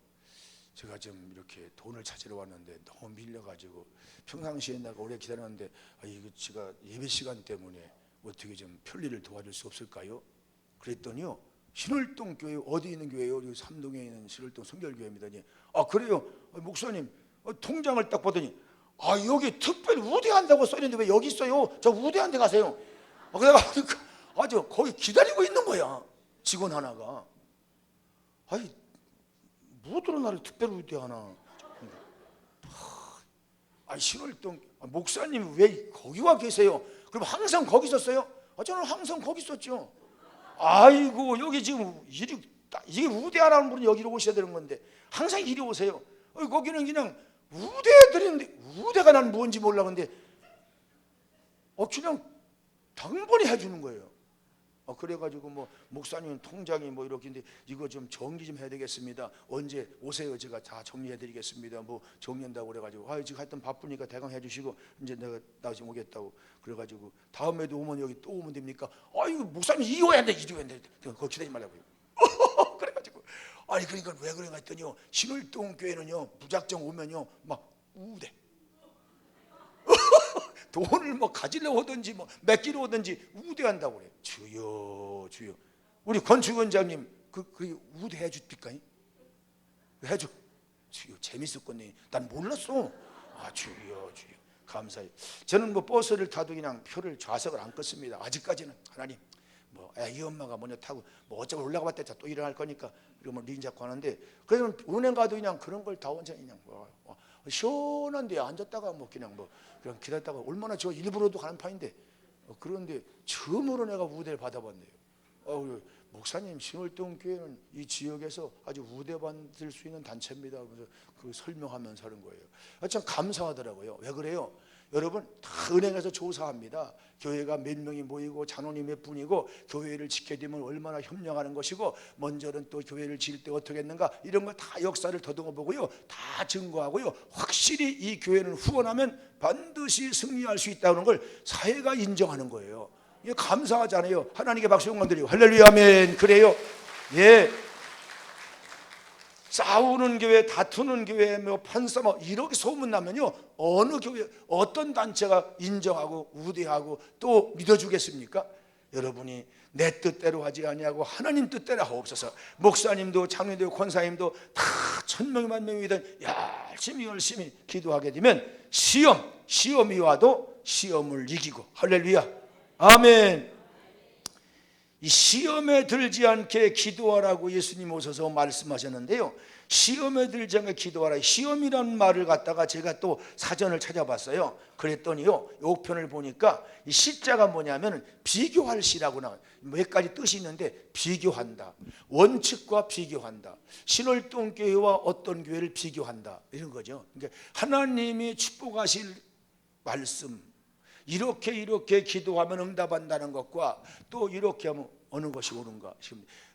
S1: 제가 좀 이렇게 돈을 찾으러 왔는데 너무 밀려가지고 평상시에 내가 오래 기다렸는데 이거 제가 예배 시간 때문에 어떻게 좀 편리를 도와줄 수 없을까요? 그랬더니요, 신월동 교회 어디 있는 교회요? 여기 삼동에 있는 신월동 성결교회입니다. 그래요? 목사님, 통장을 딱 보더니 여기 특별히 우대한다고 써있는데 왜 여기 있어요? 저 우대한데 가세요. 그래가 아주 거기 기다리고 있는 거야, 직원 하나가. 뭐들어 나를 특별히 우대하나. 신월동 목사님 왜 거기 와 계세요? 그럼 항상 거기 있었어요? 저는 항상 거기 있었죠. 아이고, 여기 지금 이게 우대하라는 분이 여기로 오셔야 되는 건데 항상 이리 오세요. 거기는 그냥 우대해드리는데 우대가 난 뭔지 몰라. 근데 그냥 당번이 해주는 거예요. 그래가지고 목사님 통장이 이렇게인데 이거 좀 정리 좀 해야 되겠습니다. 언제 오세요? 제가 다 정리해드리겠습니다. 정리한다고 그래가지고 지금 하여튼 바쁘니까 대강 해주시고 이제 내가 나중에 오겠다고 그래가지고 다음에도 오면 여기 또 오면 됩니까? 이거 목사님 이리 와야 돼, 이리 와야 돼. 그거 기다리지 말라고요. 그래가지고 그러니까 왜 그런가 했더니요, 신월동 교회는요 무작정 오면요 막 우대. 돈을 가지려고 오든지 맡기러 오든지 우대한다고 그래. 주여 주여. 우리 권주원장님 그 우대해 줍니까? 해줘. 주여, 재밌었겠네. 난 몰랐어. 주여 주여. 감사해요. 저는 버스를 타도 그냥 표를 좌석을 안 껐습니다. 아직까지는. 하나님, 이 엄마가 먼저 타고 어쩌고 올라가 봤다 또 일어날 거니까 이러면 린 잡고 하는데, 그러면 은행 가도 그냥 그런 걸 다 원장이 그냥 시원한데 앉았다가 그냥 기다렸다가 얼마나 저 일부러도 가는 판인데, 그런데 처음으로 내가 우대를 받아봤네요. 목사님, 신월동 교회는 이 지역에서 아주 우대받을 수 있는 단체입니다. 그래서 설명하면서 하는 거예요. 참 감사하더라고요. 왜 그래요? 여러분, 다 은행에서 조사합니다. 교회가 몇 명이 모이고 잔원이 몇 분이고 교회를 지켜야 되면 얼마나 협력하는 것이고 먼저는 또 교회를 지을 때 어떻게 했는가, 이런 거 다 역사를 더듬어 보고요, 다 증거하고요, 확실히 이 교회는 후원하면 반드시 승리할 수 있다는 걸 사회가 인정하는 거예요. 이게 감사하잖아요. 하나님께 박수 영광 드리고 할렐루야 아멘. 그래요. 예. 싸우는 교회, 다투는 교회, 판사 이렇게 소문나면요, 어느 교회, 어떤 단체가 인정하고 우대하고 또 믿어주겠습니까? 여러분이 내 뜻대로 하지 아니하고 하나님 뜻대로 하옵소서. 목사님도 장로님도 권사님도 다 1000명이 10,000명이든 열심히 기도하게 되면 시험이 와도 시험을 이기고, 할렐루야 아멘. 이 시험에 들지 않게 기도하라고 예수님 오셔서 말씀하셨는데요, 시험에 들지 않게 기도하라, 시험이라는 말을 갖다가 제가 또 사전을 찾아봤어요. 그랬더니요, 욕편을 보니까 이 시자가 뭐냐면 비교할 시라고 나와요. 몇 가지 뜻이 있는데, 비교한다, 원칙과 비교한다, 신월동 교회와 어떤 교회를 비교한다, 이런 거죠. 그러니까 하나님이 축복하실 말씀, 이렇게 기도하면 응답한다는 것과 또 이렇게 하면 어느 것이 옳은가,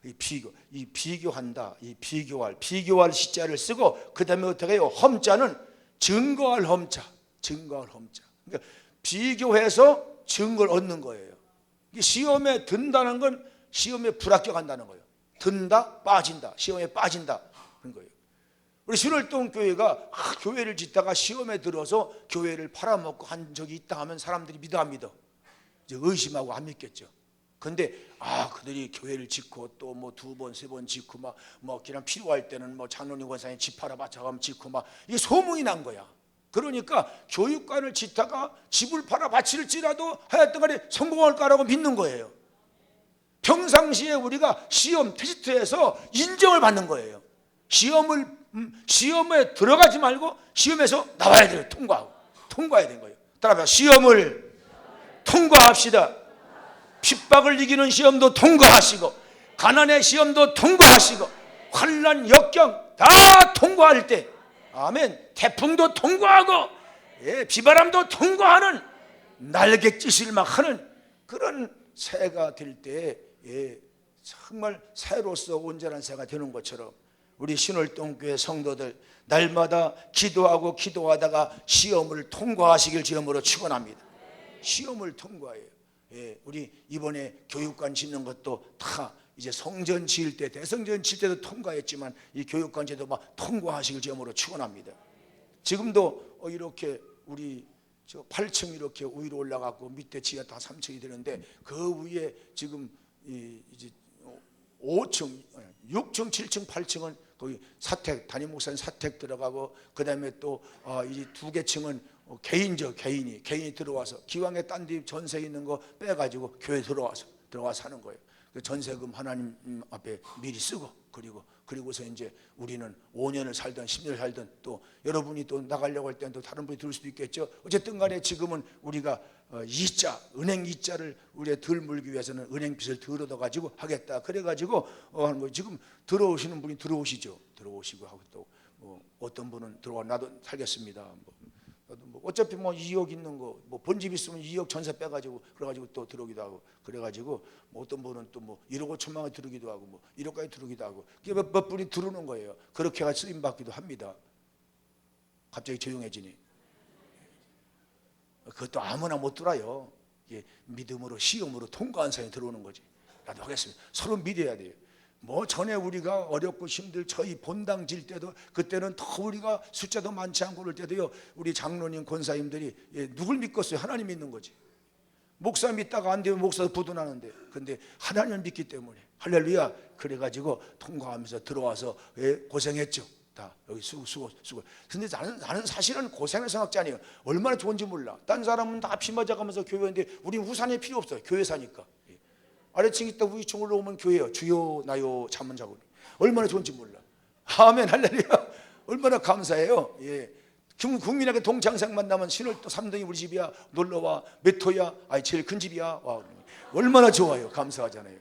S1: 이 비교한다, 이 비교할 시자를 쓰고, 그 다음에 어떻게 해요? 험자는 증거할 험자. 그러니까 비교해서 증거를 얻는 거예요. 시험에 든다는 건 시험에 불합격한다는 거예요. 든다, 빠진다, 시험에 빠진다, 그런 거예요. 우리 신월동 교회가 교회를 짓다가 시험에 들어서 교회를 팔아먹고 한 적이 있다 하면 사람들이 믿어 안 믿어? 이제 의심하고 안 믿겠죠. 근데 그들이 교회를 짓고 또 2번 3번 짓고 그냥 필요할 때는 장로님 권사님 집 팔아 바쳐가면 짓고 이게 소문이 난 거야. 그러니까 교육관을 짓다가 집을 팔아 바칠지라도 하여튼 간에 성공할 거라고 믿는 거예요. 평상시에 우리가 시험 테스트에서 인정을 받는 거예요. 시험에 들어가지 말고 시험에서 나와야 돼요. 통과해야 되는 거예요. 따라서 시험을 통과합시다. 핍박을 이기는 시험도 통과하시고, 가난의 시험도 통과하시고, 환난 역경 다 통과할 때, 아멘, 태풍도 통과하고 비바람도 통과하는 날갯짓을 막 하는 그런 새가 될 때 정말 새로서 온전한 새가 되는 것처럼 우리 신월동교회 성도들 날마다 기도하고 기도하다가 시험을 통과하시길 주님으로 축원합니다. 시험을 통과해요. 예, 우리 이번에 교육관 짓는 것도 다 이제 성전 지을 때, 대성전 지을 때도 통과했지만 이 교육관 제도 막 통과하시길 주님으로 축원합니다. 지금도 이렇게 우리 저 8층 이렇게 위로 올라가고 밑에 지하 다 3층이 되는데 그 위에 지금 이제 5층, 6층, 7층, 8층은 거기 사택, 담임 목사님 사택 들어가고 그 다음에 또 이제 2개 층은 개인이 들어와서 기왕에 딴 데 전세 있는 거 빼가지고 교회 들어와서 사는 거예요. 전세금 하나님 앞에 미리 쓰고 그리고서 이제 우리는 5년을 살든 10년을 살든 또 여러분이 또 나가려고 할 때는 또 다른 분이 들을 수도 있겠죠. 어쨌든 간에 지금은 우리가 은행 이자를 우리가 덜 물기 위해서는 은행빚을 덜 얻어가지고 하겠다. 그래가지고 하는 거예요. 지금 들어오시는 분이 들어오시고 하고 또 어떤 분은 들어와 나도 살겠습니다. 어차피 2억 있는 거 본집 있으면 2억 전세 빼가지고 그래가지고 또 들어오기도 하고 그래가지고 어떤 분은 또 1억 5천만 원 들어오기도 하고 1억까지 들어오기도 하고 몇 분이 들어오는 거예요. 그렇게 해가 쓰임 받기도 합니다. 갑자기 조용해지니 그것도 아무나 못 들어요. 믿음으로 시험으로 통과한 사람이 들어오는 거지. 나도 하겠습니다. 서로 믿어야 돼요. 전에 우리가 어렵고 힘들 저희 본당 질 때도 그때는 더 우리가 숫자도 많지 않고 그럴 때도요 우리 장로님 권사님들이 누굴 믿겠어요? 하나님 믿는 거지. 목사 믿다가 안 되면 목사도 부도나는데 근데 하나님을 믿기 때문에 할렐루야. 그래가지고 통과하면서 들어와서 고생했죠. 다 여기 수고. 근데 나는 사실은 고생을 생각지 않아요. 얼마나 좋은지 몰라. 딴 사람은 다 피 맞아가면서 교회인데 우리는 우산이 필요 없어요. 교회 사니까. 아래층 있다 위층 올라오면 교회요. 주요 나요 잠은 자고 얼마나 좋은지 몰라. 아멘 할렐루야. 얼마나 감사해요. 국민에게 동창생 만나면 신월도 3동이 우리 집이야. 놀러와. 몇 호야? 제일 큰 집이야. 와, 얼마나 좋아요. 감사하잖아요.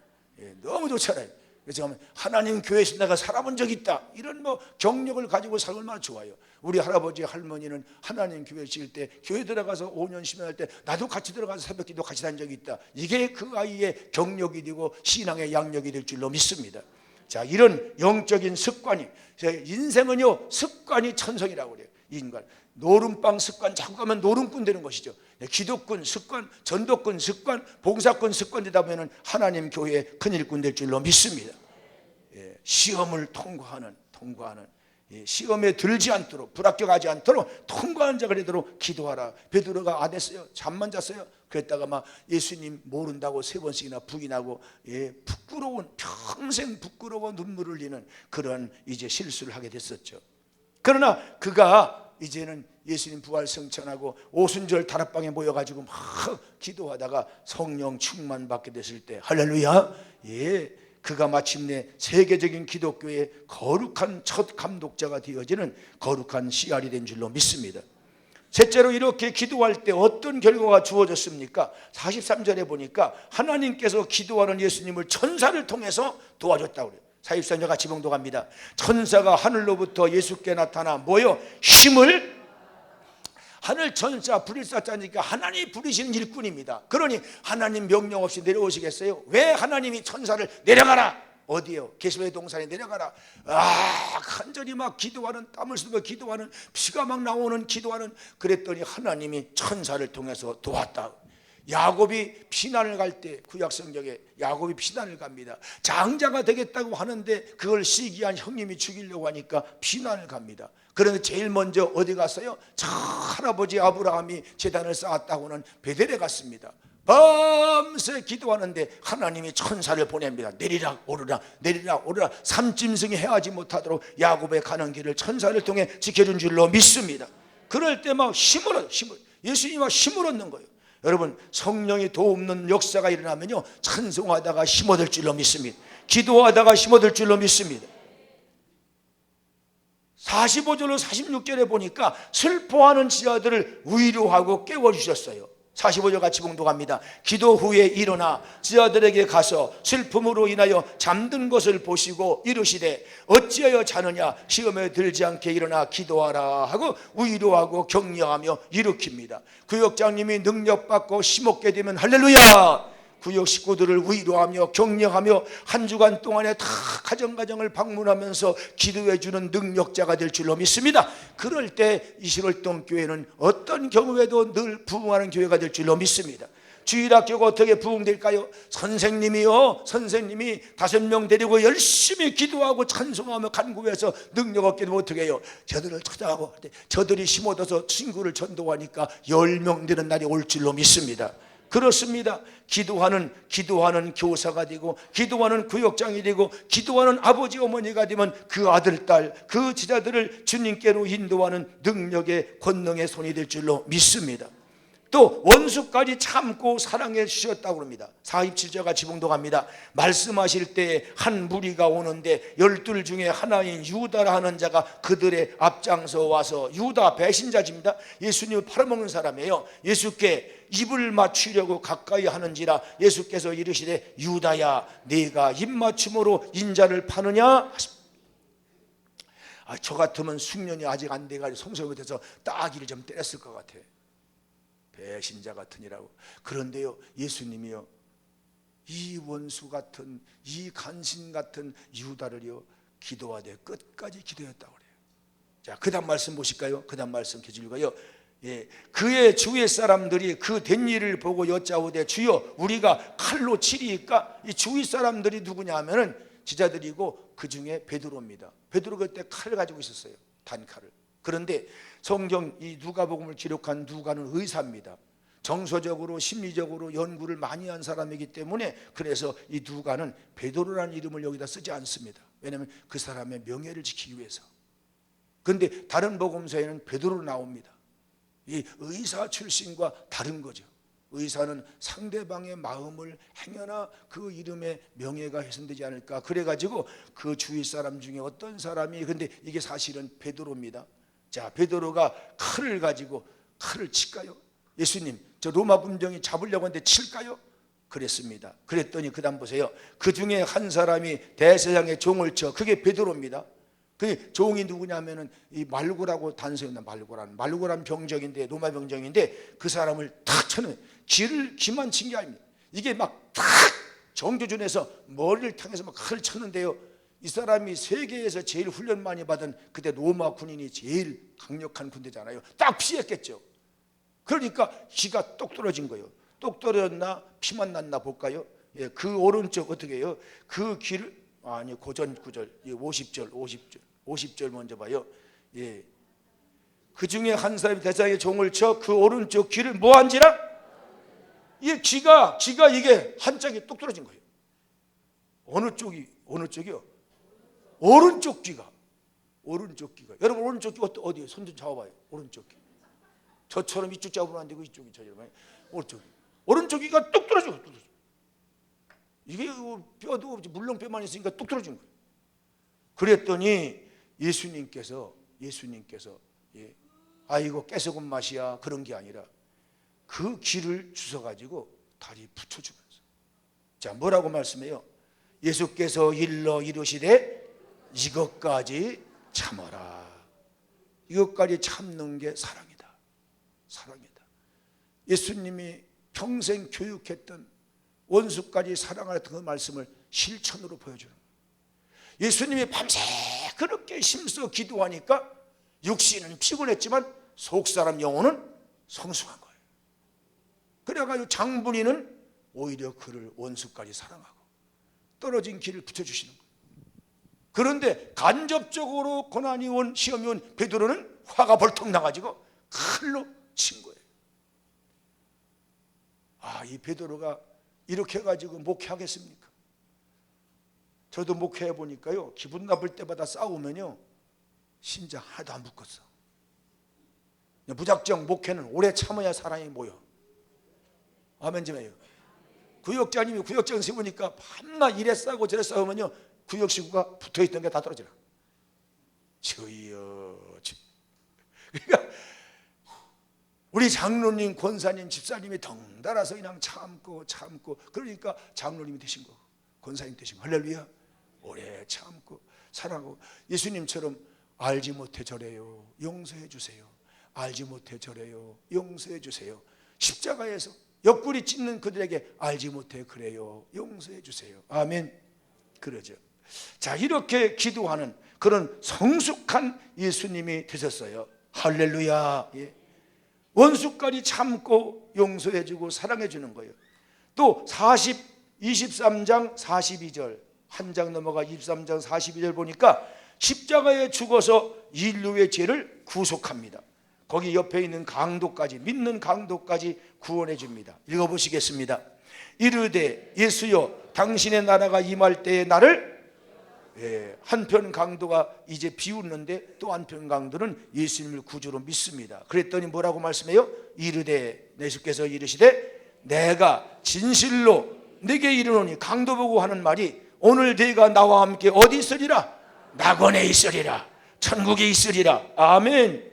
S1: 너무 좋잖아요. 그래서 하나님 교회에서 내가 살아본 적이 있다. 이런 경력을 가지고 살면 얼마나 좋아요. 우리 할아버지 할머니는 하나님 교회 지을 때 교회 들어가서 5년 10년 할 때 나도 같이 들어가서 새벽기도 같이 다닌 적이 있다. 이게 그 아이의 경력이 되고 신앙의 양력이 될 줄로 믿습니다. 자, 이런 영적인 습관이 인생은요 습관이 천성이라고 그래요. 인간 노름방 습관 자꾸 가면 노름꾼 되는 것이죠. 기독군 습관, 전도꾼 습관, 봉사꾼 습관 되다 보면 하나님 교회에 큰 일꾼 될 줄로 믿습니다. 시험을 통과하는 시험에 들지 않도록 불합격하지 않도록 통과한 자가 되도록 기도하라. 베드로가 안 했어요. 잠만 잤어요. 그랬다가 막 예수님 모른다고 3번씩이나 부인하고 평생 부끄러워 눈물을 흘리는 그런 이제 실수를 하게 됐었죠. 그러나 그가 이제는 예수님 부활 성천하고 오순절 다락방에 모여가지고 막 기도하다가 성령 충만 받게 됐을 때 할렐루야. 그가 마침내 세계적인 기독교의 거룩한 첫 감독자가 되어지는 거룩한 씨알이 된 줄로 믿습니다. 셋째로 이렇게 기도할 때 어떤 결과가 주어졌습니까? 43절에 보니까 하나님께서 기도하는 예수님을 천사를 통해서 도와줬다고 그래요. 43절 같이 봉독합니다. 천사가 하늘로부터 예수께 나타나 힘을 하늘 천사 불일사자니까 하나님이 부리시는 일꾼입니다. 그러니 하나님 명령 없이 내려오시겠어요? 왜 하나님이 천사를 내려가라? 어디요? 계시의 동산에 내려가라. 간절히 막 기도하는 땀을 쓰며 기도하는 피가 막 나오는 기도하는 그랬더니 하나님이 천사를 통해서 도왔다. 야곱이 피난을 갈 때 구약성경에 야곱이 피난을 갑니다. 장자가 되겠다고 하는데 그걸 시기한 형님이 죽이려고 하니까 피난을 갑니다. 그런데 제일 먼저 어디 갔어요? 저 할아버지 아브라함이 제단을 쌓았다고는 베델에 갔습니다. 밤새 기도하는데 하나님이 천사를 보냅니다. 내리락 오르락 내리락 오르락 삼짐승이 헤아지 못하도록 야곱의 가는 길을 천사를 통해 지켜준 줄로 믿습니다. 그럴 때 막 힘을 예수님이 막 힘을 얻는 거예요. 여러분 성령이 도움는 역사가 일어나면요 찬송하다가 힘 얻을 줄로 믿습니다. 기도하다가 힘 얻을 줄로 믿습니다. 45절로 46절에 보니까 슬퍼하는 지하들을 위로하고 깨워주셨어요. 45절 같이 봉독합니다. 기도 후에 일어나 지하들에게 가서 슬픔으로 인하여 잠든 것을 보시고 이르시되 어찌하여 자느냐 시험에 들지 않게 일어나 기도하라 하고 위로하고 격려하며 일으킵니다. 구역장님이 능력받고 힘없게 되면 할렐루야 구역 식구들을 위로하며 격려하며 한 주간 동안에 다 가정가정을 방문하면서 기도해 주는 능력자가 될 줄로 믿습니다. 그럴 때 이시월동 교회는 어떤 경우에도 늘 부흥하는 교회가 될 줄로 믿습니다. 주일학교가 어떻게 부흥될까요? 선생님이 5명 데리고 열심히 기도하고 찬송하며 간구해서 능력 얻게 되면 어떻게 해요? 저들을 찾아가고 저들이 힘얻어서 친구를 전도하니까 10명 되는 날이 올 줄로 믿습니다. 그렇습니다. 기도하는 교사가 되고 기도하는 구역장이 되고 기도하는 아버지 어머니가 되면 그 아들 딸 그 제자들을 주님께로 인도하는 능력의 권능의 손이 될 줄로 믿습니다. 또 원수까지 참고 사랑해 주셨다고 합니다. 47절과 지붕독합니다. 말씀하실 때에 한 무리가 오는데 12 중에 하나인 유다라 하는 자가 그들의 앞장서 와서, 유다 배신자입니다. 예수님을 팔아먹는 사람이에요. 예수께 입을 맞추려고 가까이 하는지라 예수께서 이르시되 유다야 네가 입맞춤으로 인자를 파느냐. 저 같으면 숙련이 아직 안 돼가지고 성소를 못해서 따귀를 좀 때렸을 것 같아요. 배신자 같으니라고. 그런데요, 예수님이요, 이 원수 같은, 이 간신 같은 유다를요 기도하되 끝까지 기도했다고 그래요. 자, 그 다음 말씀 보실까요? 그 다음 말씀 계시고요. 그의 주위 사람들이 그 된 일을 보고 여짜오되 주여 우리가 칼로 치리이까? 이 주위 사람들이 누구냐 하면은 제자들이고 그 중에 베드로입니다. 베드로 그때 칼을 가지고 있었어요. 단칼을. 그런데 성경 이 누가복음을 기록한 누가는 의사입니다. 정서적으로 심리적으로 연구를 많이 한 사람이기 때문에 그래서 이 누가는 베드로라는 이름을 여기다 쓰지 않습니다. 왜냐하면 그 사람의 명예를 지키기 위해서. 그런데 다른 복음서에는 베드로로 나옵니다. 이 의사 출신과 다른 거죠. 의사는 상대방의 마음을 행여나 그 이름에 명예가 훼손되지 않을까, 그래가지고 그 주위 사람 중에 어떤 사람이, 근데 이게 사실은 베드로입니다. 자, 베드로가 칼을 가지고 칼을 칠까요? 예수님, 저 로마 군병이 잡으려고 하는데 칠까요? 그랬습니다. 그랬더니 그 다음 보세요. 그 중에 한 사람이 대제사장의 종을 쳐. 그게 베드로입니다. 그 종이 누구냐면은 이 말고라고 단서였나, 말고라는 병정인데, 로마 병정인데 그 사람을 탁 쳐는, 귀만 친 게 아닙니다. 이게 막 탁 정조준에서 머리를 탕해서 막 칼을 쳤는데요, 이 사람이 세계에서 제일 훈련 많이 받은 그때 로마 군인이 제일 강력한 군대잖아요. 딱 피했겠죠. 그러니까 귀가 똑 떨어진 거예요. 똑 떨어졌나 피만 났나 볼까요? 그 오른쪽 어떻게 해요? 그 귀를, 아니 고전 구절 50절 먼저 봐요. 그 중에 한 사람이 대장의 종을 쳐 그 오른쪽 귀를 뭐한지라? 이 귀가 이게 한 짝이 똑 떨어진 거예요. 어느 쪽이요? 오른쪽 귀가. 여러분 오른쪽 귀 어디에요? 손 좀 잡아봐요. 오른쪽 귀. 저처럼 이쪽 잡으면 안 되고 이쪽이 저처럼. 오른쪽 귀가 뚝 떨어져. 이게 뼈도 물렁뼈만 있으니까 뚝 떨어진 거예요. 그랬더니 예수님께서 아이고 깨소금 맛이야 그런 게 아니라 그 귀를 주워가지고 다리 붙여주면서, 자, 뭐라고 말씀해요? 예수께서 일러 이르시되 이것까지 참아라. 이것까지 참는 게 사랑이다. 예수님이 평생 교육했던 원수까지 사랑하는 그 말씀을 실천으로 보여주는 거예요. 예수님이 밤새 그렇게 힘써 기도하니까 육신은 피곤했지만 속사람 영혼은 성숙한 거예요. 그래가지고 장분이는 오히려 그를 원수까지 사랑하고 떨어진 길을 붙여주시는 거예요. 그런데 간접적으로 고난이 온, 시험이 온 베드로는 화가 벌떡 나가지고 칼로 친 거예요. 이 베드로가 이렇게 해가지고 목회하겠습니까? 저도 목회해 보니까요, 기분 나쁠 때마다 싸우면요 심장 하나도 안 붙겠어. 무작정 목회는 오래 참아야 사랑이 모여. 아멘 좀 해요. 구역장님이 구역장 세우니까 밤낮 이래 싸고 저래 싸우면요 구역 식구가 붙어있던 게 다 떨어지라. 주여. 그러니까 우리 장로님, 권사님, 집사님이 덩달아서 그냥 참고 그러니까 장로님이 되신 거고 권사님 되신 거. 할렐루야. 오래 참고 사랑하고, 예수님처럼 알지 못해 저래요 용서해 주세요. 알지 못해 저래요 용서해 주세요. 십자가에서 옆구리 찢는 그들에게 알지 못해 그래요, 용서해 주세요. 아멘. 그러죠. 자, 이렇게 기도하는 그런 성숙한 예수님이 되셨어요. 할렐루야. 예. 원수까지 참고 용서해 주고 사랑해 주는 거예요. 또 23장 42절, 한 장 넘어가 23장 42절 보니까 십자가에 죽어서 인류의 죄를 구속합니다. 거기 옆에 있는 강도까지, 믿는 강도까지 구원해 줍니다. 읽어보시겠습니다. 이르되 예수여 당신의 나라가 임할 때에 나를, 한편 강도가 이제 비웃는데 또 한편 강도는 예수님을 구주로 믿습니다. 그랬더니 뭐라고 말씀해요? 이르되, 예수께서 이르시되 내가 진실로 내게 이르노니, 강도 보고 하는 말이 오늘 네가 나와 함께 어디 있으리라? 낙원에 있으리라, 천국에 있으리라. 아멘.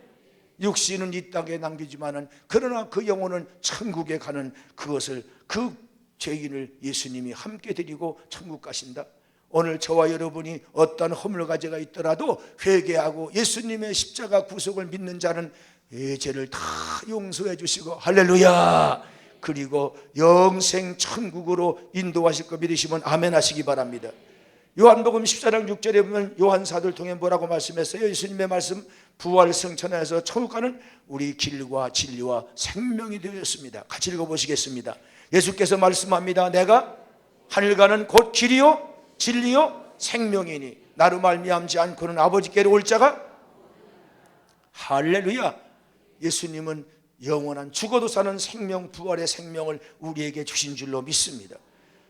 S1: 육신은 이 땅에 남기지만은 그러나 그 영혼은 천국에 가는 그것을, 그 죄인을 예수님이 함께 드리고 천국 가신다. 오늘 저와 여러분이 어떤 허물가지가 있더라도 회개하고 예수님의 십자가 구속을 믿는 자는 죄를 다 용서해 주시고, 할렐루야, 그리고 영생 천국으로 인도하실 거 믿으시면 아멘 하시기 바랍니다. 요한복음 14장 6절에 보면 요한 사도를 통해 뭐라고 말씀했어요? 예수님의 말씀, 부활 승천해서 천국 가는 우리 길과 진리와 생명이 되었습니다. 같이 읽어보시겠습니다. 예수께서 말씀합니다. 내가 하늘 가는 곧 길이요 진리요 생명이니 나로 말미암지 않고는 아버지께로 올 자가, 할렐루야. 예수님은 영원한 죽어도 사는 생명, 부활의 생명을 우리에게 주신 줄로 믿습니다.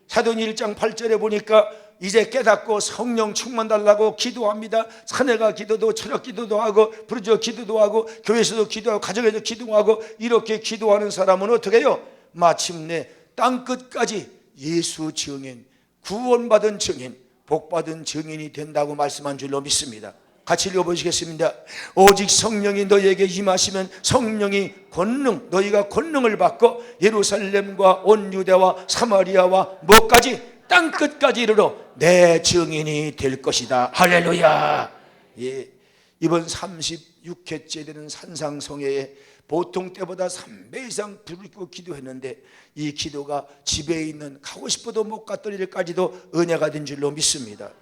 S1: 사도행 1장 8절에 보니까 이제 깨닫고 성령 충만 달라고 기도합니다. 사내가 기도도, 철학 기도도 하고, 부르짖어 기도도 하고, 교회에서도 기도하고, 가정에서 기도하고, 이렇게 기도하는 사람은 어떻게 해요? 마침내 땅끝까지 예수 증인, 구원받은 증인, 복받은 증인이 된다고 말씀한 줄로 믿습니다. 같이 읽어보시겠습니다. 오직 성령이 너희에게 임하시면 성령이 권능, 너희가 권능을 받고 예루살렘과 온 유대와 사마리아와 뭐까지, 땅끝까지 이르러 내 증인이 될 것이다. 할렐루야. 예, 이번 36회째 되는 산상성회에 보통 때보다 3배 이상 부르고 기도했는데, 이 기도가 집에 있는, 가고 싶어도 못 갔던 일까지도 은혜가 된 줄로 믿습니다.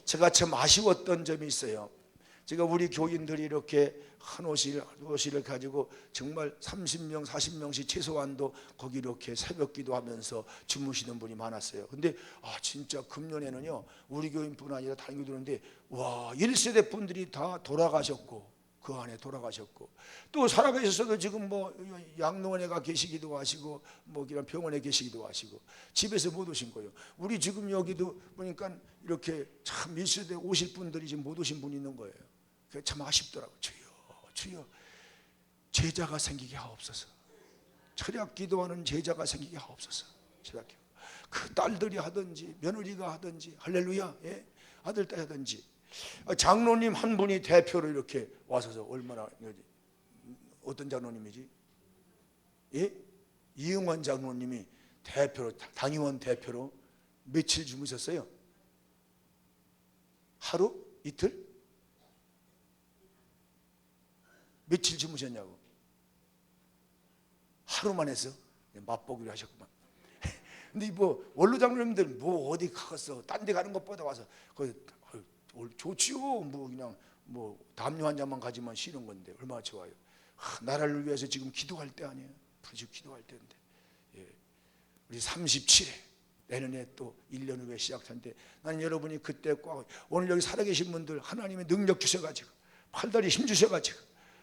S1: 제가 참 아쉬웠던 점이 있어요. 제가 우리 교인들이 이렇게 한 호실을 가지고 정말 30명, 40명씩 최소한도 거기 이렇게 새벽 기도하면서 주무시는 분이 많았어요. 근데 진짜 금년에는요, 우리 교인뿐 아니라 다른 교인들인데, 와, 1세대 분들이 다 돌아가셨고, 그 안에 돌아가셨고, 또 살아계셨어도 지금 뭐 양로원에 가 계시기도 하시고, 뭐 이런 병원에 계시기도 하시고, 집에서 못 오신 거예요. 우리 지금 여기도 보니까 이렇게 참 1세대 오실 분들이 지금 못 오신 분이 있는 거예요. 참 아쉽더라고요. 주여 제자가 생기게 하옵소서. 철학 기도하는 제자가 생기게 하옵소서. 그 딸들이 하든지 며느리가 하든지, 할렐루야, 예? 아들 딸 하든지, 장로님 한 분이 대표로 이렇게 와서, 얼마나, 어떤 장로님이지? 예? 이응환 장로님이 대표로, 당의원 대표로 며칠 주무셨어요? 하루? 이틀? 며칠 주무셨냐고. 하루만 해서 맛보기로 하셨구만. 근데 뭐 원로 장로님들 뭐 어디 가겠어, 딴 데 가는 것보다 와서 좋지요. 뭐 그냥 뭐 담요 한 잔만 가지면 쉬는 건데 얼마나 좋아요. 나라를 위해서 지금 기도할 때 아니에요. 부르짖고 기도할 때인데. 예. 우리 37회 내년에 또 1년 후에 시작하는데, 나는 여러분이 그때 꼭, 오늘 여기 살아계신 분들 하나님의 능력 주셔가지고, 팔다리 힘 주셔가지고,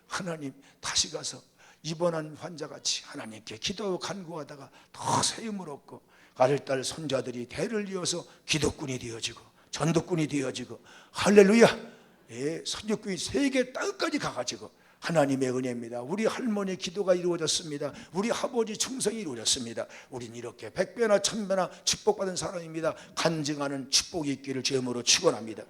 S1: 하나님 다시 가서 입원한 환자같이 하나님께 기도하고 간구하다가 더 새 힘을 얻고, 아들딸 손자들이 대를 이어서 기도꾼이 되어지고 전도꾼이 되어지고, 할렐루야, 예, 선교꾼이 세계 땅까지 가가지고, 하나님의 은혜입니다. 우리 할머니 기도가 이루어졌습니다. 우리 아버지 충성이 이루어졌습니다. 우린 이렇게 100배나 1000배나 축복받은 사람입니다. 간증하는 축복이 있기를 주님으로 축원합니다.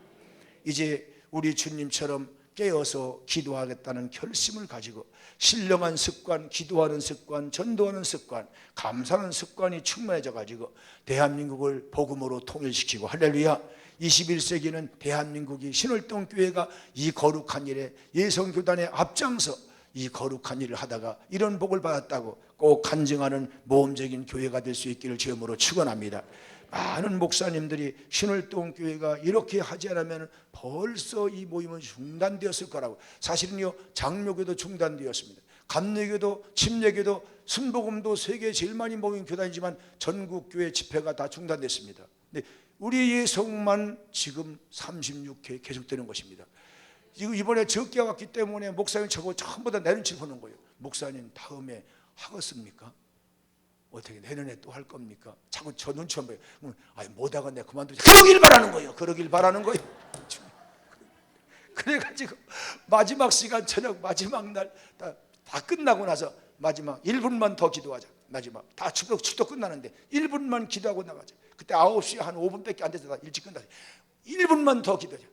S1: 이제 우리 주님처럼 깨어서 기도하겠다는 결심을 가지고 신령한 습관, 기도하는 습관, 전도하는 습관, 감사하는 습관이 충만해져 가지고 대한민국을 복음으로 통일시키고, 할렐루야, 21세기는 대한민국이 신월동 교회가 이 거룩한 일에 예성교단의 앞장서 이 거룩한 일을 하다가 이런 복을 받았다고 꼭 간증하는 모험적인 교회가 될 수 있기를 주님으로 축원합니다. 많은 목사님들이 신월동교회가 이렇게 하지 않으면 벌써 이 모임은 중단되었을 거라고. 사실은요, 장로교도 중단되었습니다. 감리교도, 침례교도, 순복음도 세계 제일 많이 모인 교단이지만 전국교회 집회가 다 중단됐습니다. 근데 우리 예성만 지금 36회 계속되는 것입니다. 이번에 적기가 왔기 때문에 목사님 저거 전부 다 내눈치 보는 거예요. 목사님 다음에 하겠습니까? 어떻게 내년에 또 할 겁니까? 자꾸 저 눈치 안 봐요. 아니 못하가 내가 그만두지. 그러길 바라는 거예요. 그러길 바라는 거예요. 그래가지고 마지막 시간 저녁 마지막 날 다 끝나고 나서 마지막 1분만 더 기도하자. 마지막 다 축도 끝나는데 1분만 기도하고 나가자. 그때 9시 한 5분밖에 안 돼서 다 일찍 끝나죠. 1분만 더 기도하자.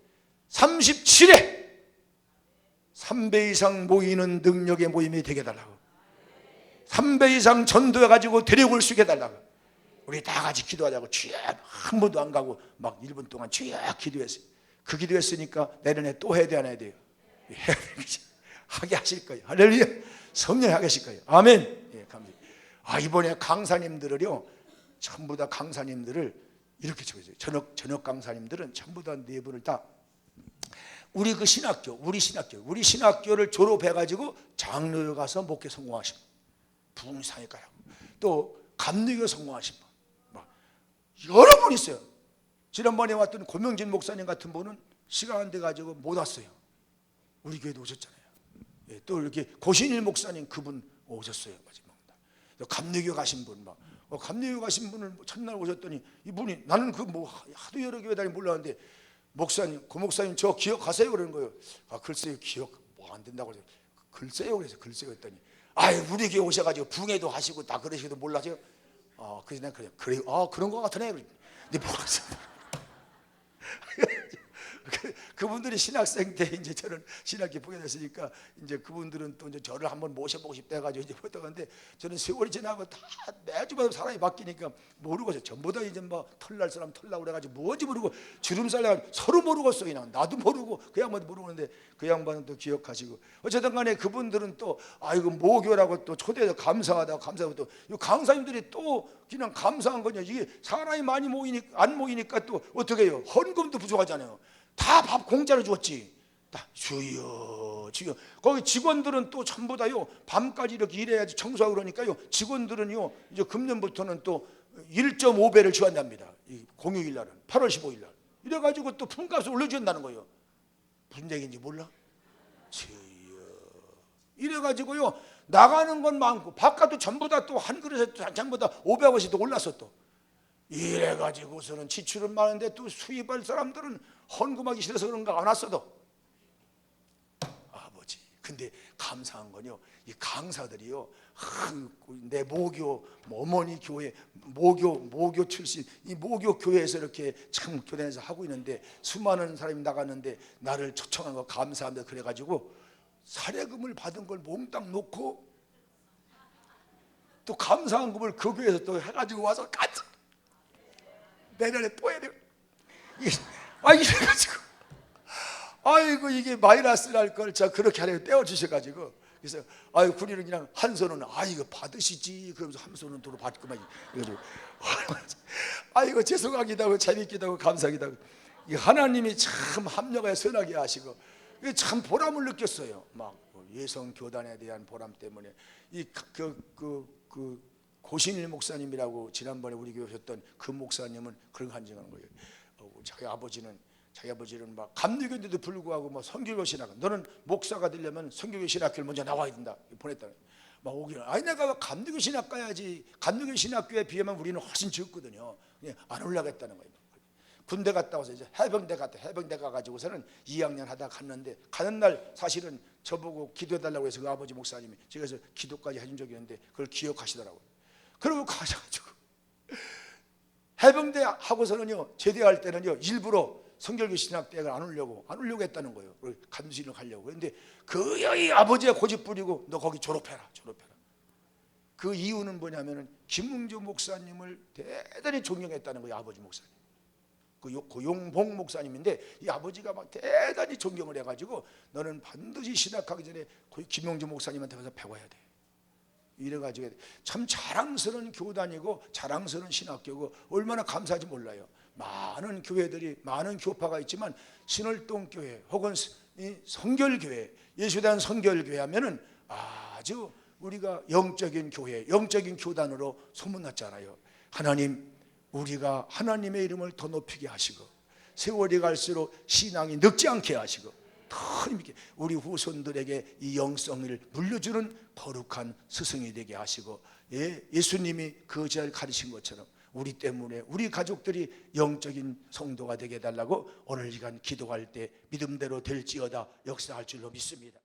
S1: 37회 3배 이상 모이는 능력의 모임이 되게 해달라고. 3배 이상 전도해가지고 데리고 수게 해달라고. 우리 다 같이 기도하자고. 주여, 한 번도 안 가고 막 1분 동안 주여 기도했어요. 그 기도했으니까 내년에 또 해야 돼, 안 해야 돼요? 하게 하실 거예요. 할렐루야. 성령 하게 하실 거예요. 아멘. 예, 감사합니다. 이번에 강사님들을요, 전부 다 강사님들을 이렇게 적어줘요. 저녁 강사님들은 전부 다 네 분을 다 우리 그 신학교, 우리 신학교를 졸업해가지고 장로에 가서 목회 성공하신 분, 부흥사회가요. 또 감리교 성공하신 분, 막 여러 분 있어요. 지난번에 왔던 고명진 목사님 같은 분은 시간 안 돼 가지고 못 왔어요. 우리 교회도 오셨잖아요. 예, 또 이렇게 고신일 목사님 그분 오셨어요. 마지막 날. 감리교 가신 분, 막 감리교 가신 분을 첫날 오셨더니 이분이 나는 그 뭐 하도 여러 교회 다니 몰랐는데. 목사님, 고 목사님 저 기억하세요? 그러는 거예요. 글쎄요, 기억 뭐 안 된다고 그래서 글쎄요 그래서 글쎄요 했더니 우리 교회 오셔가지고 붕해도 하시고 다 그러시기도 몰라요. 그래서 내가 그래요. 그런 거 같으네. 근데 모르겠어요. 그분들이 신학생 때 이제 저는 신학교 보게 됐으니까 이제 그분들은 또 이제 저를 한번 모셔보고 싶다 해가지고 이제 보다는데 저는 세월이 지나고 다 매주마다 사람이 바뀌니까 모르겠어요. 전부 다 이제 뭐 털날 사람 털나고 그래가지고 뭔지 모르고 주름살 내가지고 서로 모르겠어. 그냥 나도 모르고 그 양반도 모르는데 그 양반은 또 기억하시고 어쨌든 간에 그분들은 또 이거 모교라고 또 초대해서 감사하고 또 강사님들이 또 그냥 감사한 거냐. 이게 사람이 많이 모이니까 안 모이니까 또 어떻게 해요? 헌금도 부족하잖아요. 다 밥 공짜로 줬지. 주여. 거기 직원들은 또 전부 다요 밤까지 이렇게 일해야지 청소하고 그러니까요 직원들은요 이제 금년부터는 또 1.5배를 주한답니다. 공휴일 날은 8월 15일 날 이래가지고 또 품값을 올려준다는 거예요. 무슨 얘기인지 몰라? 주여. 이래가지고요 나가는 건 많고 바깥도 전부 다 또 한 그릇에 전부 다 500원씩 또 올랐어. 또 이래가지고서는 지출은 많은데 또 수입할 사람들은 헌금하기 싫어서 그런가 안 왔어도 아버지. 근데 감사한 건요 이 강사들이요 내 모교 어머니 교회 모교 출신 이 모교 교회에서 이렇게 참 교단에서 하고 있는데 수많은 사람이 나갔는데 나를 초청한 거 감사합니다. 그래가지고 사례금을 받은 걸 몽땅 놓고 또 감사한 금을 그 교회에서 또 해가지고 와서 같이 내년에 또 해야 돼. 이래가지고 아이고 이게 마이너스 날 걸 자 그렇게 하려고 떼어주셔가지고 그래서 군인은 그냥 한 손은 이거 받으시지 그러면서 한 손은 도로 받고만 그래가지고 이거 죄송하기도 하고 재밌기도 하고 감사하기도 하고 하나님이 참 합력하여 선하게 하시고 참 보람을 느꼈어요. 막 예성 교단에 대한 보람 때문에 그 고신일 목사님이라고 지난번에 우리 교회 오셨던 그 목사님은 그런 간증하는 거예요. 자기 아버지는 막 감리교인데도 불구하고 뭐 선교교 신학 너는 목사가 되려면 선교교 신학교를 먼저 나와야 된다 보냈다. 막 오기는 내가 감리교 신학 가야지. 감리교 신학교에 비하면 우리는 훨씬 적거든요. 안 올라갔다는 거예요. 군대 갔다 와서 이제 해병대 가가지고서는 2학년 하다 갔는데 가는 날 사실은 저보고 기도해달라고 해서 그 아버지 목사님이 제가 그래서 기도까지 해준 적이 있는데 그걸 기억하시더라고요. 그러고 가셔가지고 해병대 하고서는요 제대할 때는요 일부러 성결교 신학대학을 안 오려고 했다는 거예요. 감시를 가려고. 그런데 그 여의 아버지가 고집 부리고 너 거기 졸업해라. 그 이유는 뭐냐면은 김웅조 목사님을 대단히 존경했다는 거예요. 아버지 목사님. 그 고용봉 목사님인데 이 아버지가 막 대단히 존경을 해가지고 너는 반드시 신학하기 전에 그 김용주 목사님한테 가서 배워야 돼. 이래가지고 참 자랑스러운 교단이고 자랑스러운 신학교고 얼마나 감사한지 몰라요. 많은 교회들이 많은 교파가 있지만 신월동 교회 혹은 이 성결교회, 예수대한 성결교회 하면은 아주 우리가 영적인 교회, 영적인 교단으로 소문났잖아요. 하나님, 우리가 하나님의 이름을 더 높이게 하시고 세월이 갈수록 신앙이 늙지 않게 하시고 더 힘있게 우리 후손들에게 이 영성을 물려주는 거룩한 스승이 되게 하시고, 예수님이 그 자를 가르친 것처럼 우리 때문에 우리 가족들이 영적인 성도가 되게 해달라고 오늘 시간 기도할 때 믿음대로 될지어다 역사할 줄로 믿습니다.